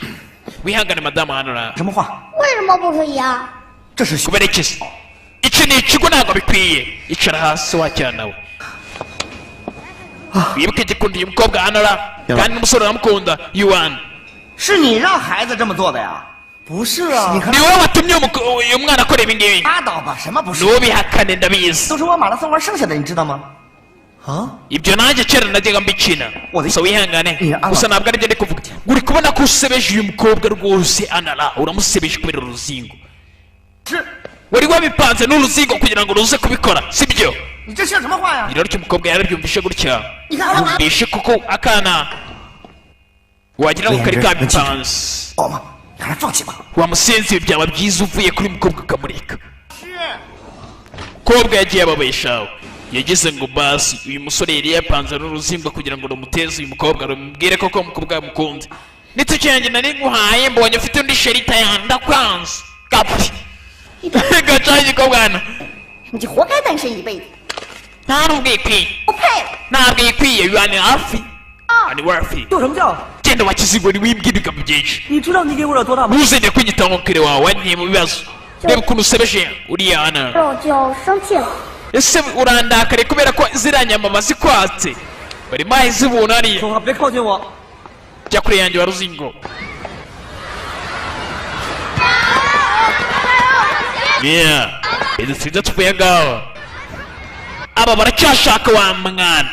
wihangane madamu hano na 什么话？ 为什么不可以啊？ 这是学 kubera iki se iki ni ikigo ntabwo bikwiye icara hasi wacyana nawe wibuke gikundiye umukobwa hano ra kandi n'umusore uramukunda yuwani 是你让孩子这么做的呀？不是啊，你看 ni wowe watumye uyu mwana akora ibi ngibi 拉倒吧，什么不是？ ntubihakane ndabizi 都是我马拉松玩剩下的，你知道吗？啊？ ibyo nanjye kera najyaga mbikina gusa wihangane gusa ntabwo aribyo ndi kuvuga uri kubona ko usebeje uyu mukobwa rwose anara uramusebeje kubera uruzingo 是， wari wabipanze n'uruzingo kugira ngo ruze kubikora sibyo 你这像什么话呀？ rero icyo umukobwa yarabyumvishe gutya 你看我 yumvishe koko akana wagira ngo kari kabipanze 好嘛，你还是放弃吧。 wamusinzira byaba byiza uvuye kuri mukobwa ukamureka mukobwa yagiye ababeshaho yagize ngo basi uyu musore yari yapanze n'uruzingo kugira ngo rumuteze uyu mukobwa rumubwire koko umukobwa yamukunze n'itike yanjye nari nguhaye mbonye ufite undi sherita ndakwanze kapfi gacaye igikobwa hano 你活该单身一辈子。 nta n'ubwo ikwiye 不配。 ntabwo ikwiye yuani hafi ani wafi 有什么叫？ genda wakizigo ntiwimbwire ibigambo byinshi 你知道你给我有多大吗？ ntuzende kwiyita nk'umukire wawe wagiye mu bibazo reba ukuntu usebeje uriya hano 我就生气了。 ese urandakare kubera ko ziriya nyama bazikwatse barimo zibona hariya 说话别靠近我！ jya kure yanjye wa ruzingo bidatinze tuvuye ngaho aba baracyashaka wa mwana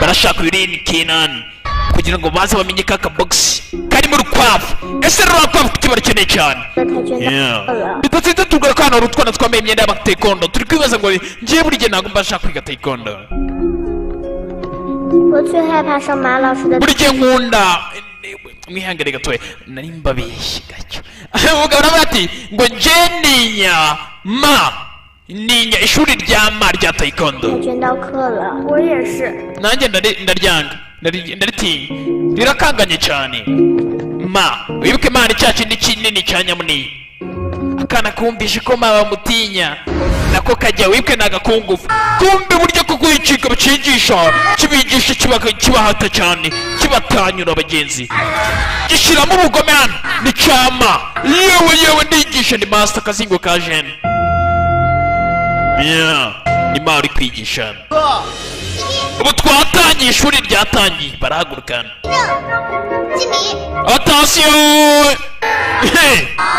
barashaka Rini Kane kugira ngo baze bamenye ka kabogisi karimo urukwavu ese ruriya rukwavu kuki barukeneye cyane 这太倦怠了。 bidatinze tugura ko hano hari utwana twambaye imyenda y'abatekondo turi kwibaza ngo ngiye buri gihe ntabwo mba nshaka kwiga tekondo 我最害怕上马老师的。 buri gihe nkunda mwihangane gatoya nari mbabeshye gacyo umugabo aravuga ati ngo nje ninya ishuri rya ma rya taekwondo 太倦到课了，我也是。 nanjye ndaryanga ndaritinya rirakanganye cyane ma wibuke imana cya kindi kinini cya nyamunini akana kumvishe ko ma bamutinya nako kajya wibuke ni agakungufu kumbe buryo ko guhicika bacigisha kibigisha kibahata cyane kibatanyura abagenzi gishyiramo ubugome hano ni cyama yewe ndigisha ni master kazingo ka jene ni ma uri kwigisha hano ubu twatangiye ishuri ryatangiye barahagurukana 经理， atasiyo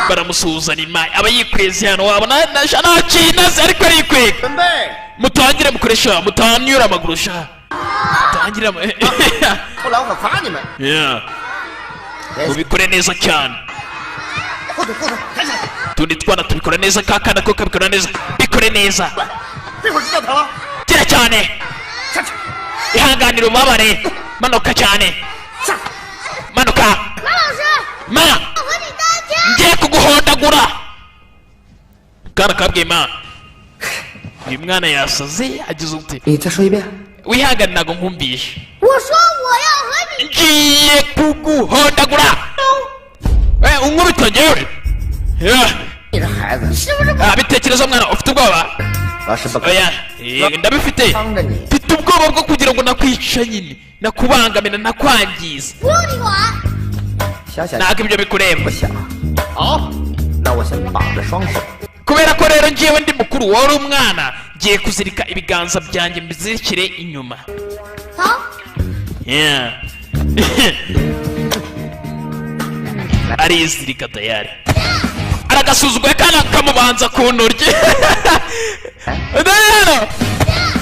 baramusuhuzanya ima aba yikweze hano wabona nta kintu azi ariko arikwega 准备， mutangire mukoresha mutanyura amaguru sha mutangire 不然我可罚你们。ubikore neza cyane 后头，赶紧， tundi twana tubikora neza kakana ko kabikora neza bikore neza 这会儿就掉头了， gira cyane 下去， ihanganira ubabare manuka cyane 下， manuka 马老师， ma 我和你道歉。 ngiye kuguhondagura kana kabwiye ma uyu mwana yasaze agize ute 你再说一遍。 wihangane ntabwo nkumvishe 我说我要和你。 ngiye kuguhondagura unkubita njyewe 你这孩子， 是不是？ bitekerezo mwana ufite ubwoba 老师不可 oya ndabifite 帮着你。 mfite ubwoba bwo kugira ngo nakwica nyine nakubangamira nakwangiza 不用你管。 想想 ntabwo ibyo bikureba 不想。好，那我先绑着双手。 kubera ko rero ngewe ndi mukuru wari umwana ngiye kuzirika ibiganza byanjye mbizirikire inyuma 走。 Yeah. arizirika tayari aragasuzuguye kana kamubanza ku ntoryi rero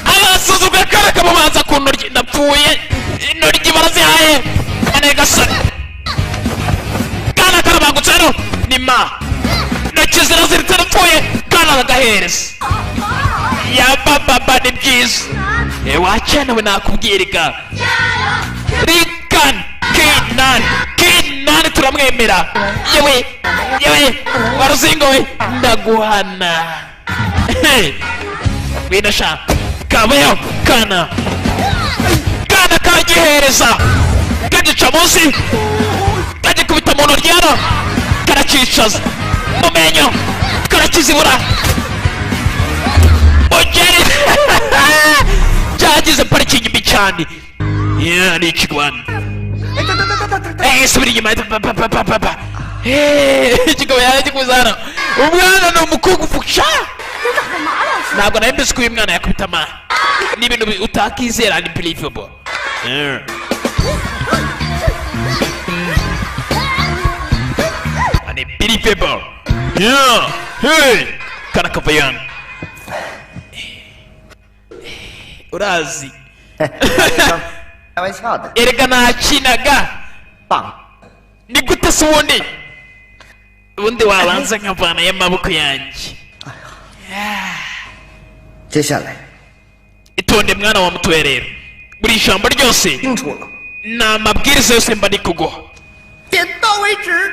arasuzuguye kana kamubanza ku ntoryi ndapfuye intoryi barazihaye ane gasore kana karabangutse rero ni ma intoki ziraziritse napfuye kana aragahereza ya bababa ni byiza wakenewe nakubwirika Rikan Kinan turamwemera yewe waruzingo we ndaguhana winasha kabayo kana kagihereza kagica munsi kagikubita mu ntoryi hano karacicaza mu menyo karakizibura ugeri cyagize parikingi mbi cyane ni ikigwana subira inyuma ikigabo yaragikuza hano umwana ni umukugufuka ntabwo nawe mbese ko uyu mwana yakubita ama ni ibintu utakizera unbelievable unbelievable kana kavayana urazi 开玩笑的， erega nakinaga 棒。 ni gute se ubundi wabanza nkavana y'amaboko yanjye 接下来 itonde mwana wa mutoya rero buri ijambo ryose 清楚了， ni amabwiriza yose mba ndi kuguha 点到为止。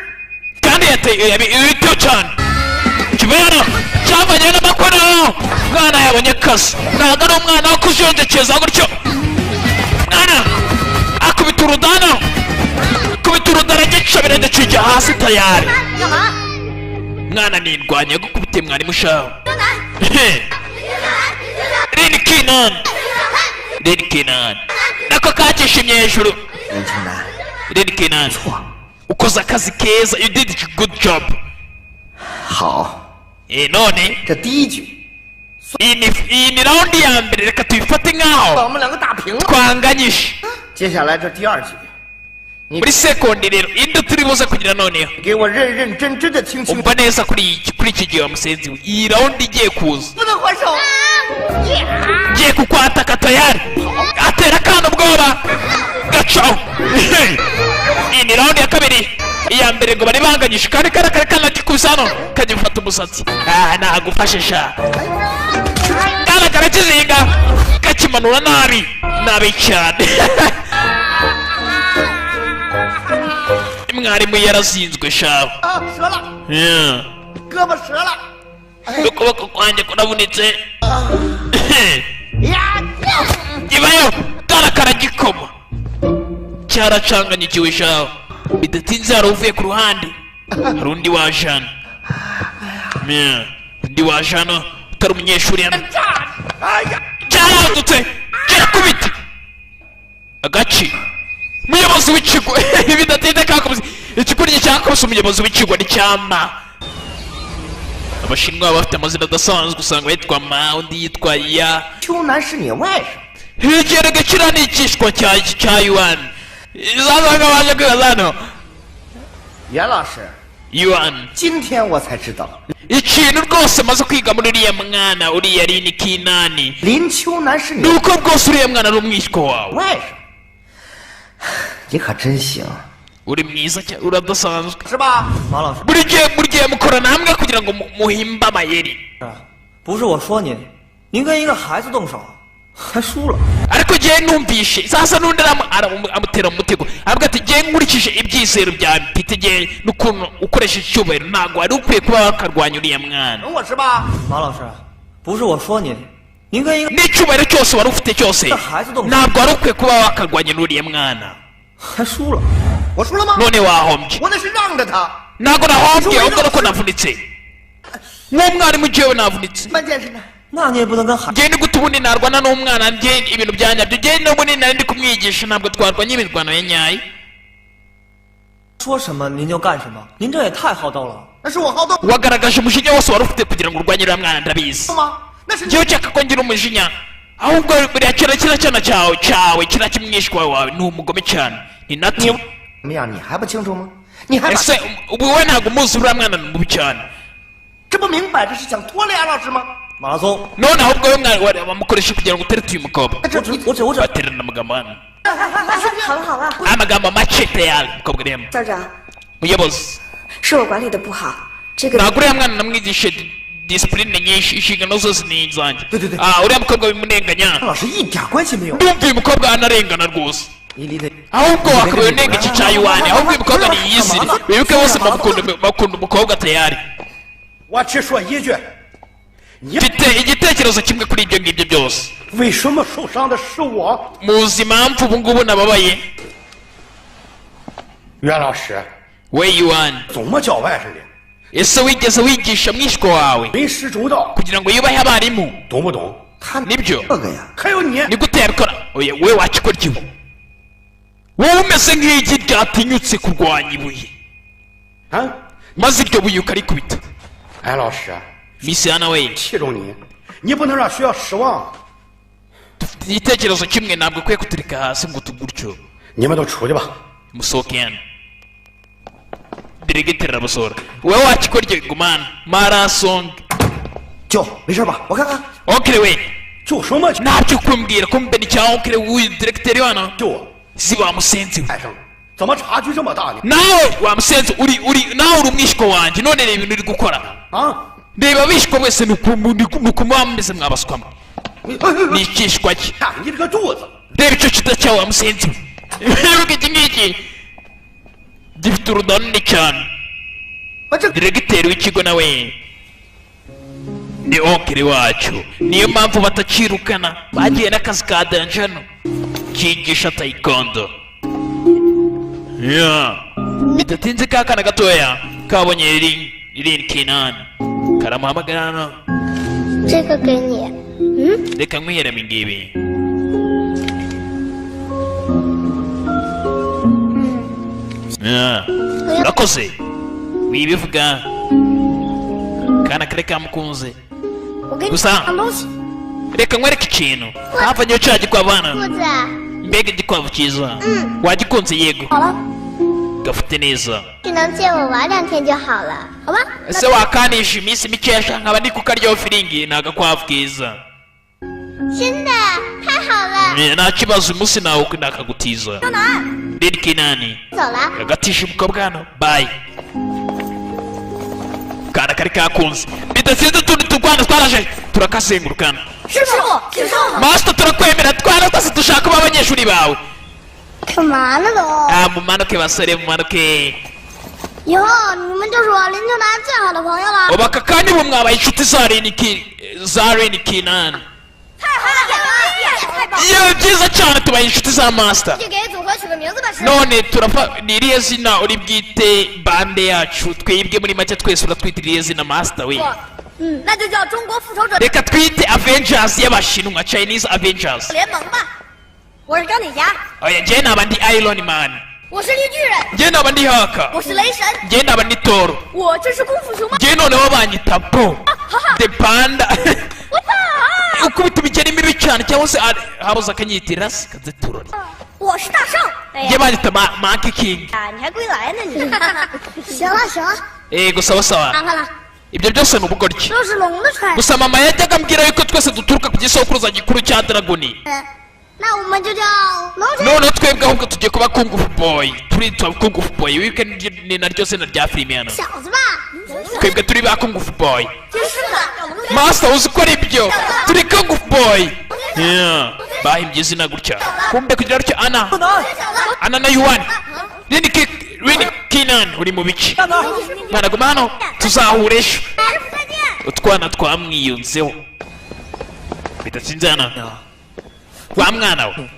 kandi yabiteho cyane kibera cyavanye n'amakorero mwana yabonye akazi ntabwo ari umwana wo kujonjekeza gutyo mwana akubita urudana akubita urudana gica birenge kijya hasi tayari 干嘛？ mwana nindwanya gukubitiye mwarimu shaho 牛奶。 Red Kenan nako kacishimye hejuru 任清南， Red Kenan ukoze akazi keza you did a good job 好， none 这第一局 iyi ni raundi ya mbere reka tuyifate 把 nkaho 我们两个打平了。 twanganyije 接下来这第二局，你 muri sekondi rero indi turi buze kugira noneho 给我认认真真的听清楚， umva neza kuri iki gihe wa musenzi we iyi raundi igiye kuza 不能还手。 ngiye kukwataka tayari atera akana ubwoba gacaho iyi ni raundi ya kabiri iya mbere ngo bari banganyije kandi karakare kana gikuza hano kagifata umusatsi nagufashe sha kana karakizinga kakimanura nabi cyane mwarimu yarazinzwe shaho 啊，折了， 胳膊折了。 ukuboko kwanjye kurabunitse 呀， ibayo kana karagikoma cyaracanganyikiwe shaho bidatinze hari uvuye ku ruhande hari undi waje hano undi waje hano utari umunyeshuri hano 哎呀， cyaradutse kirakubita agaci umuyobozi w'ikigo bidatinze kakubise ikigo cyakubise umuyobozi w'ikigo ni cyama abashinwa bafite amazina adasanzwe usanga yitwa ma undi yitwa ya 秋南是你外甥， higerega kiriya ni ikishwa cya yuan izazanga baje kwibaza hano 袁老师， yuan 今天我才知道， ikintu rwose maze kwiga muri uriya mwana uriya rini kinani 林秋南是你 ni uko rwose uriya mwana ari umwishywa wawe 外甥，你可真行。uri mwiza cyane uradasanzwe 是吧？ 马老师， buri gihe mukora namwe kugira ngo muhimbe amayeri 不是我说您，您跟一个孩子动手，还输了。 ariko gihe numvishe sasa n'undi amutera mu mutego avuga ati gihe nkurikije ibyizero byawe mfite gihe n'ukuntu ukoresha icyubahiro ntabwo wari ukwiye kuba wakarwanya uriya mwana 懂我是吧？ 马老师，不是我说您，您跟一个 n'icyubahiro cyose wari ufite cyose ntabwo wari ukwiye kuba wakarwanya n'uriya mwana 还输了。 我输了吗？ none wahombye 我那是让着他。 ntabwo nahombye ahubwo nuko navunitse nk'umwarimu jewe navunitse 关键是呢， 那你也不能跟孩 njye ni gute ubundi narwana n'umwana njye ibintu byanyabyo njye n'ubundi nari ndi kumwigisha ntabwo twarwanya imirwano ya nyayo 说什么您就干什么，您这也太好斗了。 那是我好动 wagaragaje umujinya wose wari ufite kugira ngo urwanye uriya mwana ndabizi 吗？那是 njyewe ushaka ko ngira umujinya ahubwo buriya kiriya cyana cyawe kiriya kimwishwa wawe ni umugome cyane ni nati 怎么样？你还不清楚吗？你还把 ese ubu wowe ntabwo umuzi uriya mwana ni mubi cyane 这不明摆着是想拖累安老师吗？ 马拉松， none ahubwo we bamukoresha kugira ngo uterete uyu mukobwa 我只 baterana amagambo hano 好了好了， amagambo make tayari umukobwa urimo 校长， muyobozi 是我管理的不好，这个 ntabwo uriya mwana namwigishe disipurine nyinshi inshingano zose ni izanjye uriya mukobwa bimurenganya 安老师一点关系没有。 ndumva uyu mukobwa anarengana rwose 你离得 ahubwo wakabaye unenga iki cya yuwani ahubwo uyu mukobwa niyizire wibuke bose bakunda umukobwa tayari 我只说一句，你 mfite igitekerezo kimwe kuri ibyo ngibyo byose 为什么受伤的是我？ muzi impamvu ubu ngubu nababaye 袁老师 we yuwani 怎么教外甥的？ ese wigeze wigisha mwishywa wawe 为师周到， kugira ngo yubahe abarimu 懂不懂？ nibyo 这个呀， 还有你， ni gute yabikora oya we wakikora ikibu wowe umeze nk'igi ryatinyutse kurwanya ibuye 啊， maze iryo buye ukarikubita 安老师， misiyana we 器重你，你不能让学校失望。 dufite igitekerezo kimwe ntabwo ukwiye kuturika hasi ngo tugutyo 你们都出去吧。 musohoke hano diregiteri arabasohora wowe wakikora iryo gumana marasonge 舅，没事吧？我看看。 okere we 就什么 ntabyo kumbwira ko mbeni cya okere w'uyu diregiteri hano 就 si wamusenzi we 外甥，怎么差距这么大呢？ nawe wamusenzi nawe uri umwishywa wanjye none reba ibintu uri gukora 啊， reba abishywa wese ni ukumuba mumeze mwabaswamo ni ikishwa cye 看你这个肚子， reba icyo kita cyawe wamusenzi we wibuke iki ngiki gifite urudani runini cyane 我这 diregiteri w'ikigo nawe ni okere wacu niyo mpamvu batakirukana bagiye n'akazi ka danjano kigisha taekwondo bidatinze ka kana gatoya kabonye irini kinani karamuhamagara hano 这个给你。 reka nkwiheramo ingibi urakoze wibivuga kana kare kamukunze 我给你 gusa 抢东西。 reka nkwereke ikintu havanye cya gikwavu hano 兔子， mbega igikwavu cyiza wagikunze yego 好了， gafite neza 只能借我玩2天就好了，好吧？ ese wakanisha iminsi mikeya nkaba ndi kukaryaho firingi ni agakwavu keza 真的，太好了。 nta kibazo umunsi nawe nakagutiza 到哪儿？ riri kinani 走了。 agatisha umukobwa hano bayi kana kari kakunze bidasinze utundi turwana twaraje turakazengurukana 师傅，请上。 masita turakwemera twana twese dushaka kuba abanyeshuri bawe 干嘛呢都？ mumanuke basore mumanuke 以后你们就是我林秋楠最好的朋友了。 ubu aka kanya ubu mwabaye inshuti za rini kinani 太好了，太棒了！ yewe byiza cyane tubaye inshuti za masita 去给组合取个名字吧，师傅。 none turapfa ni irihe zina uri bwite bande yacu twebwe muri make twese uratwita irihe zina masita we 那就叫中国复仇者 reka twite avengers y'abashinwa chinese avengers 联盟吧。我是钢铁侠， oya njyewe naba ndi iron man 我是绿巨人， njyewe naba ndi haka 我是雷神， njyewe naba ndi toro 我这是功夫熊猫。 njyewe noneho banyita bo the panda 我跑！ ukubita imigeri mibi cyane cyangwa se habuze akanyitira kaziturore 我是大圣。哎 njyewe banyita monkey king 呀，你还归来呢你？行了行了， ego sawa sawa 看看了， ibyo byose ni ubugoryi 都是龙的传人。 gusa mama yajyaga ambwira yuko twese duturuka ku gisokuruza gikuru cya dragoni 那我们就叫龙神。 noneho twebwe ahubwo tugiye kuba kungufu boy turitwa Kung Fu Boy wibuke ni naryo zina rya filime hano 小子吧， twebwe turi ba Kung Fu Boy 真是的。 master uzi ko ari byo turi Kung Fu Boy yeah bahimbye izina gutya kumbe kugira gutya Ana na Yuan Rini Kinan uri mu biki mwana guma hano tuzahure ejo utwana twamwiyunzeho bidatsinze hano wa mwana we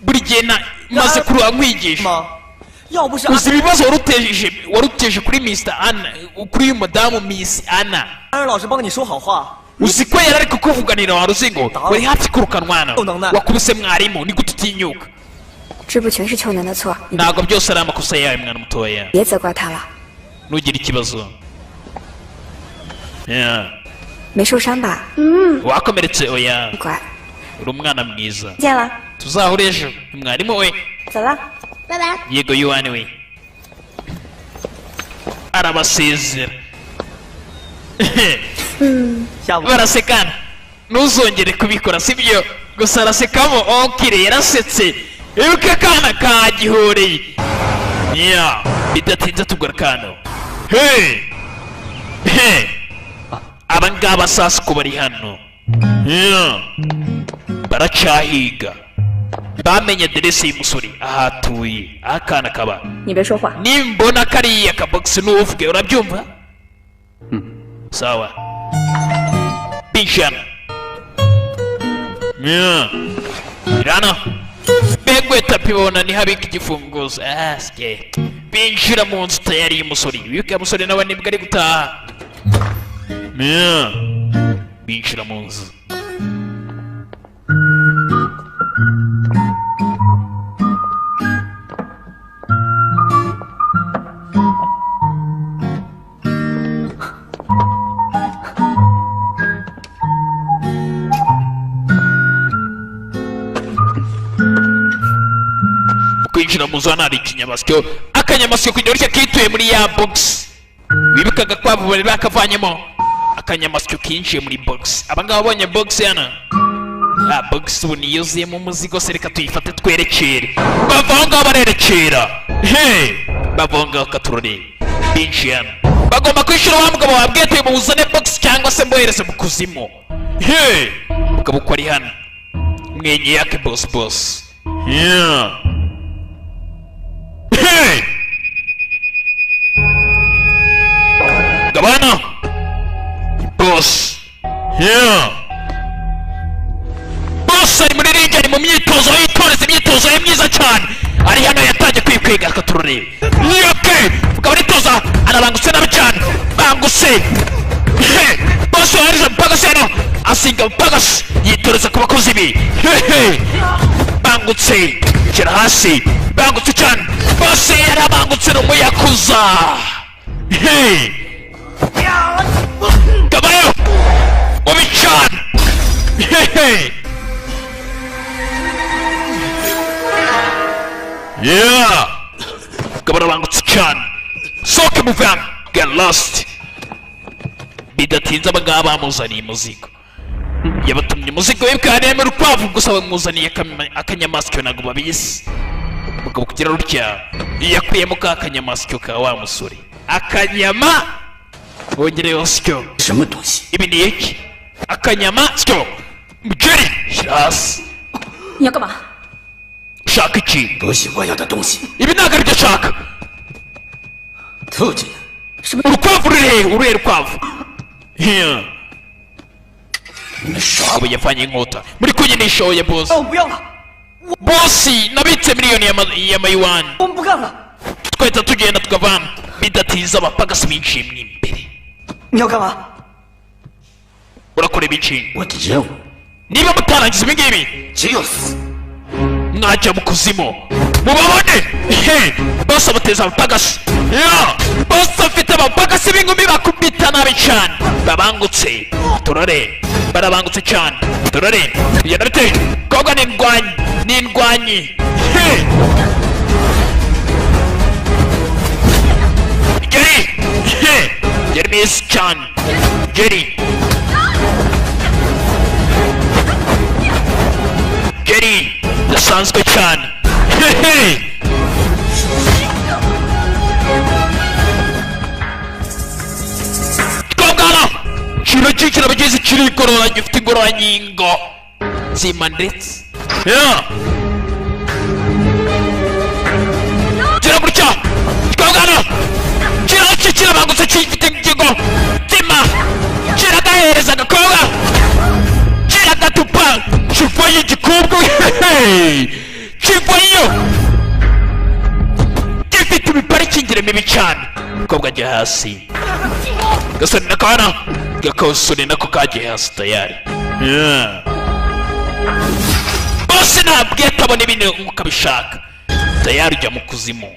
buri gihe maze kuruha nkwigisha 妈，要不是 uzi ibibazo waruteje kuri Mr. Anna kuri uyu madamu Miss Anna 安仁老师帮你说好话， uzi ko yari ari kukuvuganira wa ruzingo wari hafi kurukanwa hano Nona. wakubise mwarimu ni gute utinyuka 这不全是秋楠的错，你 ntabwo byose ari amakosa yawe mwana mutoya 别责怪他了。 ntugire ikibazo yeah. 没受伤吧？ wakomeretse oya 乖， uri umwana mwiza 见了， tuzahure ejo mwarimu we 走了。 拜拜。 yego Yuan we arabasezera 下午 barasekana ntuzongere kubikora sibyo gusa arasekamo okire yarasetse ibuke akana kagihoreye yeah bidatinze tugura kano abangaba sasa ko bari hano yeah baracahiga bamenye aderesi y'umusore ahatuye akana kaba 你别说话。 nimbona kariya kabogisi n'uvuge urabyumva sawa pinshana irana begwe tapi bona ni habika igifunguzo asye binjira mu nzu tayari y'umusore wibuke umusore nawe nibwo ari gutaha binjira mu nzu kwinjira mu zona hari ikinyamasyo akanyamasyo kugira utya kituye muri ya box wibukaga kwabo bari bakavanyemo akanyamasyo kinjiye muri box abangaba babonye box yana ya box ubu niyuzuyemo umuzigo se reka tuyifate twerekere bavanga barerekera bavanga katurore binjiyana bagomba kwishyura wa mugabo wabwiye tuye muzane box cyangwa se mbohereze mu kuzimu mugabo uko ari hano mwenye yake boss yeah Gabana boss boss ari muri ringi ari mu myitozo yitoreza imyitozo ye myiza cyane ari hano yatangiye kwikwega akaturore yoke ukaba aritoza arabangutse nabi cyane bangutse boss wahariza mpagasi hano asinga mpagasi yitoreza ku bakozi be bangutse shyira hasi bangutse cyane boss yarabangutse n'umuyakuza Gabayo mubi cyane yeah Gabara bangutse cyane soke muvana get lost bidatinze abangaba bamuzaniye umuzigo yabatumye umuzigo w'ibwaneme urukwavu gusa bamuzaniye akanyamasyo ntabwo babizi mugabo kugira rutya yakuyemo ka kanyamasyo ka wa musore akanyama wongereho syo 什么东西？ ibi ni iki akanyamasyo mugeri shyira hasi 你要干嘛？ ushaka iki 不是我要的东西， ibi ntabwo aribyo ashaka 兔子。 urukwavu uruhe rukwavu Yeah. 你们耍 abo yavanye inkota muri kunyinisha oya boss 我不要了， bosi nabitse miliyoni y'amayuwani 我们不干了。 twahita tugenda tukavana bidatinze abapagasi binjiye mo imbere 你要干嘛？ urakora ibiki 我的任务 niba mutarangiza ibi ngibi 只有死。 mwajya mu kuzimu mubabone bose abateza abapagasi bose afite abapagasi b'inkumi bakubita nabi cyane babangutse turore barabangutse cyane turore bigenda bite koga ni indwanyi Geri mwiza cyane Geri dasanzwe cyane kirigorora gifite ingororangingo nzima ndetse kira gutya kikabwana kirabangutse gifite ingingo nzima kiragahereza agakobwa kiragatupa kivayo igikobwa kivayo gifite imiparikingi mibi cyane umukobwa ajya hasi gasore n'akana gakosore nako kagiye hasi tayari bose ntabwo atabona ibintu nk'uko abishaka tayari ujya mu kuzimu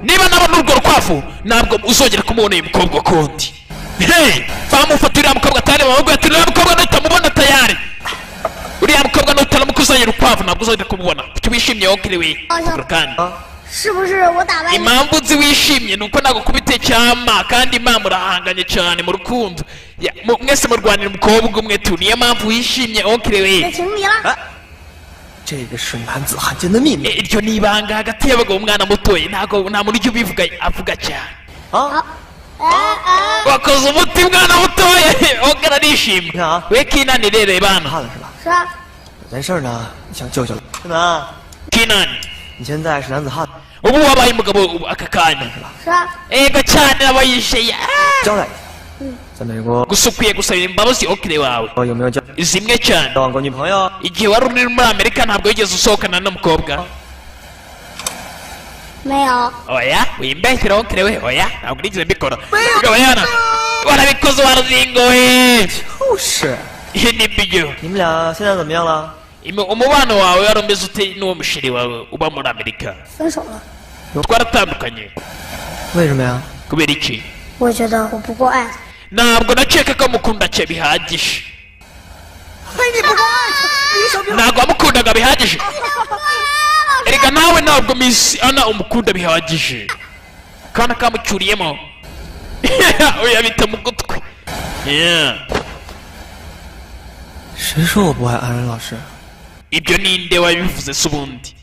niba nabona urwo rukwavu ntabwo uzongera kumubona uyu mukobwa kundi bamufata uriya mukobwa atari bamubwira ati uriya mukobwa nutamubona tayari uriya mukobwa nutaramukuzanye urukwavu ntabwo uzongera kumubona kuki wishimye wokiriwe kandi impamvu nzi wishimye ni uko ntabwo kubite cyama kandi impamvu urahanganye cyane mu rukundo mwese murwanira umukobwa umwe tu niyo mpamvu wishimye wokiriwe iryo ni ibanga hagati y'abagabo umwana mutoye ntabwo nta muntu ujya ubivuga avuga cyane wakoze umuti mwana mutoye wongera arishimye we kinani rero bana 完事呢，你想救救他。 kinani 你现在是男子汉， ubu wabaye umugabo aka kanya 是啊， ega cyane abayisheye 交代一下，在美国 gusa ukwiye gusabira imbabazi okire wawe 有没有交 zimwe cyane 往过女朋友？ igihe wari uri muri amerika ntabwo wigeze usohokana n'umukobwa 没有， oya wimbeshyira okire we oya ntabwo nigeze mbikora gabanyana warabikoze warazingowe 就是， ihe ni byo 你们俩现在怎么样了？ umubano wawe wari umeze ute n'uwo musheri wawe uba muri amerika 分手了。 twaratandukanye 为什么呀？ kubera iki 我觉得我不够爱他。 ntabwo nakeka ko mukunda cye bihagije 你不够爱他，你小兵。 ntabwo wamukundaga bihagije erega nawe ntabwo miss ana umukunda bihagije kana kamucyuriyemo uyabita mu gutwi 谁说我不爱安然老师？ ibyo ninde wabivuze se ubundi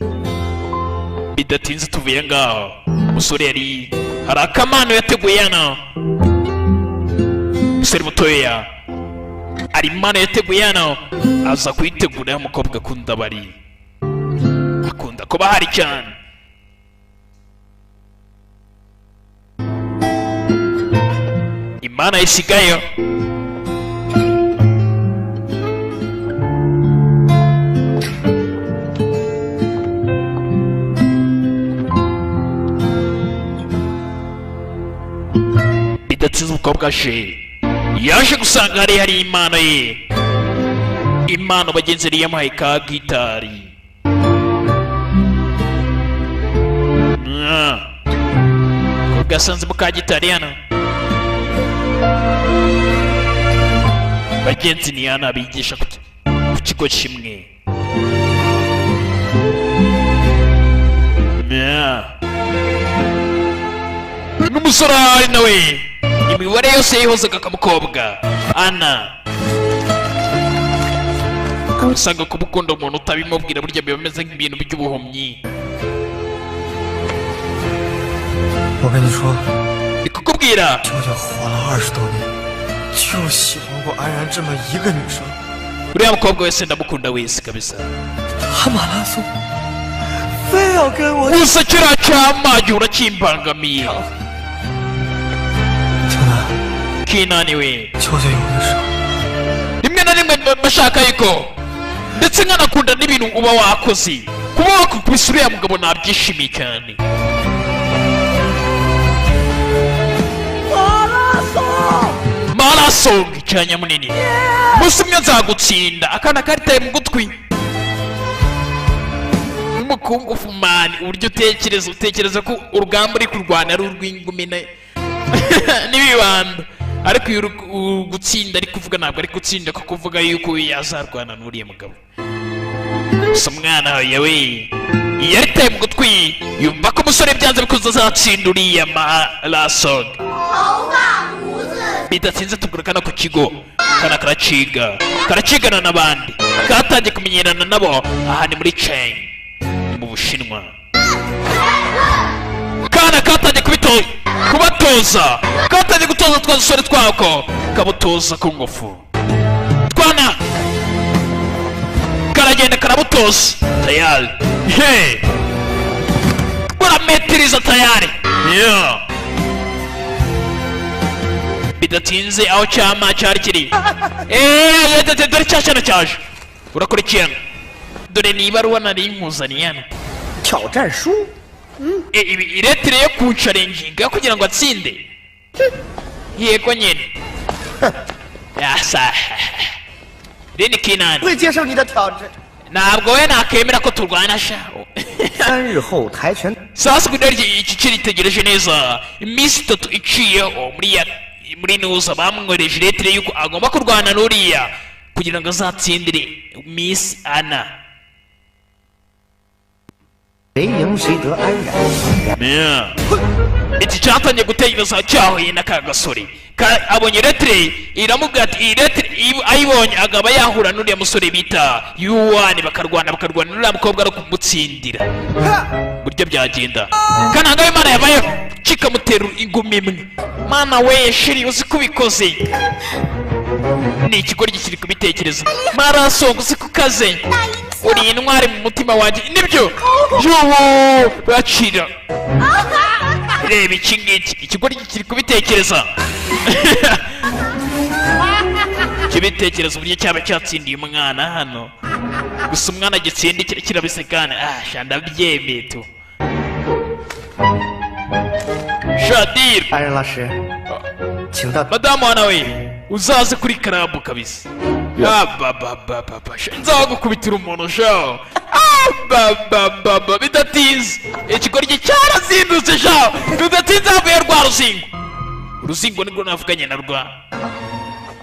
bidatinze tuvuye ngaho umusore yari hari akamano yateguye hano umusore mutoya hari impano yateguye hano aza kuyitegura y'umukobwa akunda bari akunda kuba hari cyane impano yisigayo bidatinze umukobwa she yaje gusanga hari impano ye impano bagenzi yari yamuhaye ka gitari umukobwa yasanzemo ka gitari hano bagenzi ni hano bigisha ku kigo kimwe n'umusore ahari nawe imibare yose yihozaga akamukobwa ana usanga kumukunda umuntu utabimubwira burya biba bimeze nk'ibintu by'ubuhumyi 我跟你说， ndikukubwira 舅舅活了20多年，就喜欢过安然这么一个女生。 uriya mukobwa wese ndamukunda wese kabisa 他马拉松，非要跟我。 gusa kiriya cyamage urakimbangamiye 听的， kinani we 舅舅有的时候 rimwe na rimwe bashaka yuko ndetse nkanakunda n'ibintu uba wakoze kuba wakukubise uriya mugabo nabyishimiye cyane marasonga icyanya munini musi umwe nzagutsinda akana karitaye mu gutwi n'umukungufu mani uburyo utekereza ko urugamba uri kurwana ari urw'ingumine n'ibibanda ariko iyo gutsinda ari kuvuga ntabwo ari gutsinda ko kuvuga yuko yazarwana n'uriya mugabo gusa umwana yawe iyo aritaye mu gutwi yumva ko umusore byanze bikuze azatsinda uriya marasonga bidatinze tugurukana ku kigo kana karacigana n'abandi katangiye kumenyerana nabo aha ni muri Cheng ni mu Bushinwa kana katangiye kubatora karamutoza katangiye gutoza twa dusore twako kabutoza ku ngufu twana karagenda karabutoza tayari he burametiriza tayari yeah. Bidatinze aho cyama cyari kiri dore cyashana cyaje urakurikirana dore ni ibaruwa nari impuzaniye hano 挑战书， ibi iretire yo kuncarenginga kugira ngo atsinde yego nyine yasa Reni Kinani 会接受你的挑战。 ntabwo we nakemera ko turwana sha 3日后跆拳 sasa kugira iki kiritegereje neza iminsi 3 iciyeho muri nuza bamwohereje iretire yuko agomba kurwana n'uriya kugira ngo azatsindire Miss Anna 谁赢谁得安然。 iki cyatangiye gutegereza cyahuye n'aka gasore abonye iretire iramubwira ati iretire ayibonye agaba yahura n'uriya musore bita yuwani bakarwana n'uriya mukobwa no kumutsindira buryo byagenda kananga w'Imana yabayeho kikamutera ingumi imwe mana we shiri uzi kubikoze ni ikigoryi kiri kubitekereza marasonga uzi kukaze uri intwari mu mutima wanjye nibyo yuhu bacira reba iki ngiki ikigoryi kiri kubitekereza kibitekereza uburyo cyaba cyatsindiye umwana hano gusa umwana gitsindikira kirabisekana shanda byemeye tu Shadir 安然老师，请到 madamu wana we uzaze kuri karabu kabisa nzagukubitira umuntu sha bidatinze ikigoryi cyarazindutse sha bidatinze havuye rwa ruzingo nirwo navuganye na rwa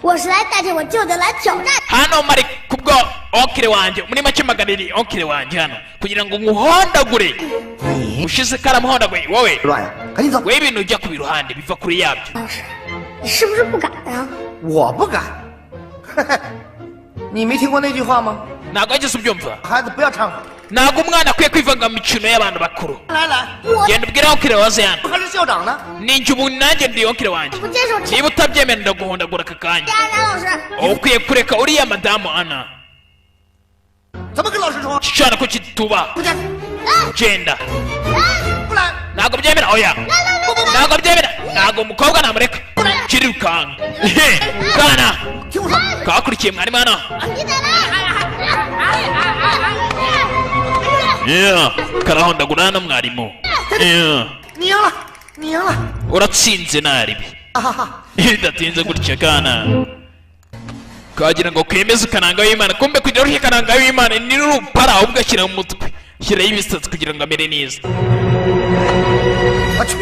我是来带着我舅舅来挑战。 hano mari kubwo onkire wanjye muri make maganiri onkire wanjye hano kugira ngo nkuhondagure ushize karamuhondaguye wowe 乱呀，赶紧走。 we ibintu ujya ku biruhande biva kuri yabyo 老师，你是不是不敢啊？ 我不敢。你没听过那句话吗？ ntabwo wageze ubyumva 孩子不要掺和。 ntabwo umwana akwiye kwivanga mu mikino y'abantu bakuru 来来， genda ubwire onkire waze hano 我还是校长呢。 ninjye ubu nanjye ndi onkire wanjye 不接受挑 niba utabyemera ndaguhondagura aka kanya 战，安然老师。 ukwiye kureka uriya madamu ana 怎么跟老师说？ cyane ko kituba 不见， genda 不来。 ntabwo byemera oya ntabwo byemera ntabwo umukobwa namureka kirirukanka kana 听我说， kakurikiye mwarimu hano 你再来！ karahondagura hano mwarimu 你赢了，你赢了。 uratsinze naribi 哈哈哈。 bidatinze gutya kana kagira ngo kemeze ukananga w'Imana kumbe kugira uruhe kananga w'Imana ni rupara ahubwo ashyira mu mutwe shyiraho ibisatsi kugira ngo amere neza 我去。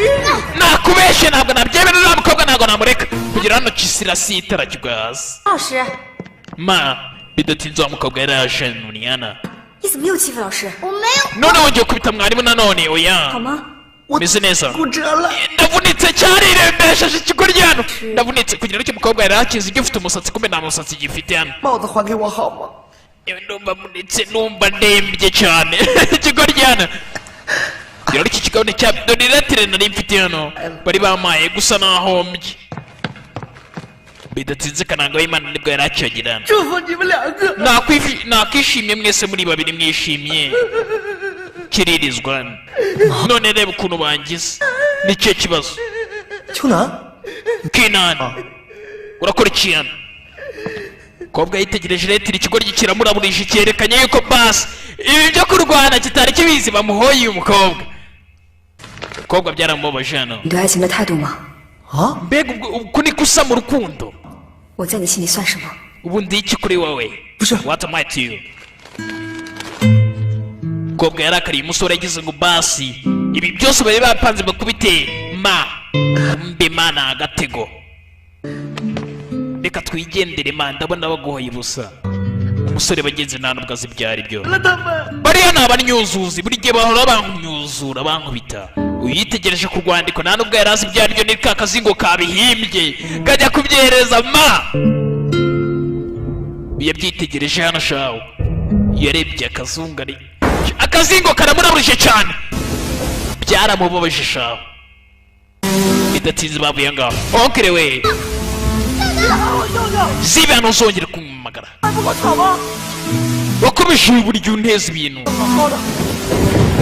nakubeshye ntabwo nabyemera uriya mukobwa ntabwo namureka kugira hano kisirasi itarajya hasi 老师， ma bidatinze wa mukobwa yari yaje nuniyana 你怎么又欺负老师？ 我没有。 none wongeye kubita mwarimu nanone 好 oya 吗？ meze neza 骨折了。 ndavunitse cyane irembesheje ikigoryi hano ndavunitse kugira ngo icyo mukobwa yari akize ujye ufite umusatsi kumbe nta musatsi gifite hano 帽子还给我好吗？ ndumva munitse numva ndembye cyane ikigoryi hano rero iki kigo ni cya dore iratire nari mfite hano bari bamaye gusa nahombye bidatinze kananga w'Imana nibwo yari akiyagira hano 祝福你们两个。 nakwishimye mwese muri babiri mwishimye kiririzwa hano none reba ukuntu bangize nicyo kibazo 秋楠， Kinani urakora iki hano kobwa yitegereje retire ikigoryi kiramuraburije cyerekanye yuko basi ibi byo kurwana kitari kibizi bamuhoye uyu mukobwa byaramubabaje hano 你对爱情的态度吗？ 啊， mbega uku ni gusa mu rukundo 我在你心里算什么？ ubu ndi iki kuri wowe 不是， what am I to you kobwa yarakariye umusore yagize ngo basi ibi byose bari bapanze bakubite mbe ni agatego reka twigendere ndabona baguhoye ubusa umusore bagenzi nta nubwo azi ibyo ari byo bariya ni abanyuzuzi buri gihe bahora banyuzura bankubita uyitegereje ku rwandiko nta nubwo yari azi ibyo ari byo ni ka kazingo kabihimbye kajya kubyereza yabyitegereje hano shawe yarebye akazungari akazingo karamuraburije cyane byaramubabaje shawe bidatinze bavuye ngaho onkire we zibe hano uzongera kumumagara wakomeje buri gihe unteza ibintu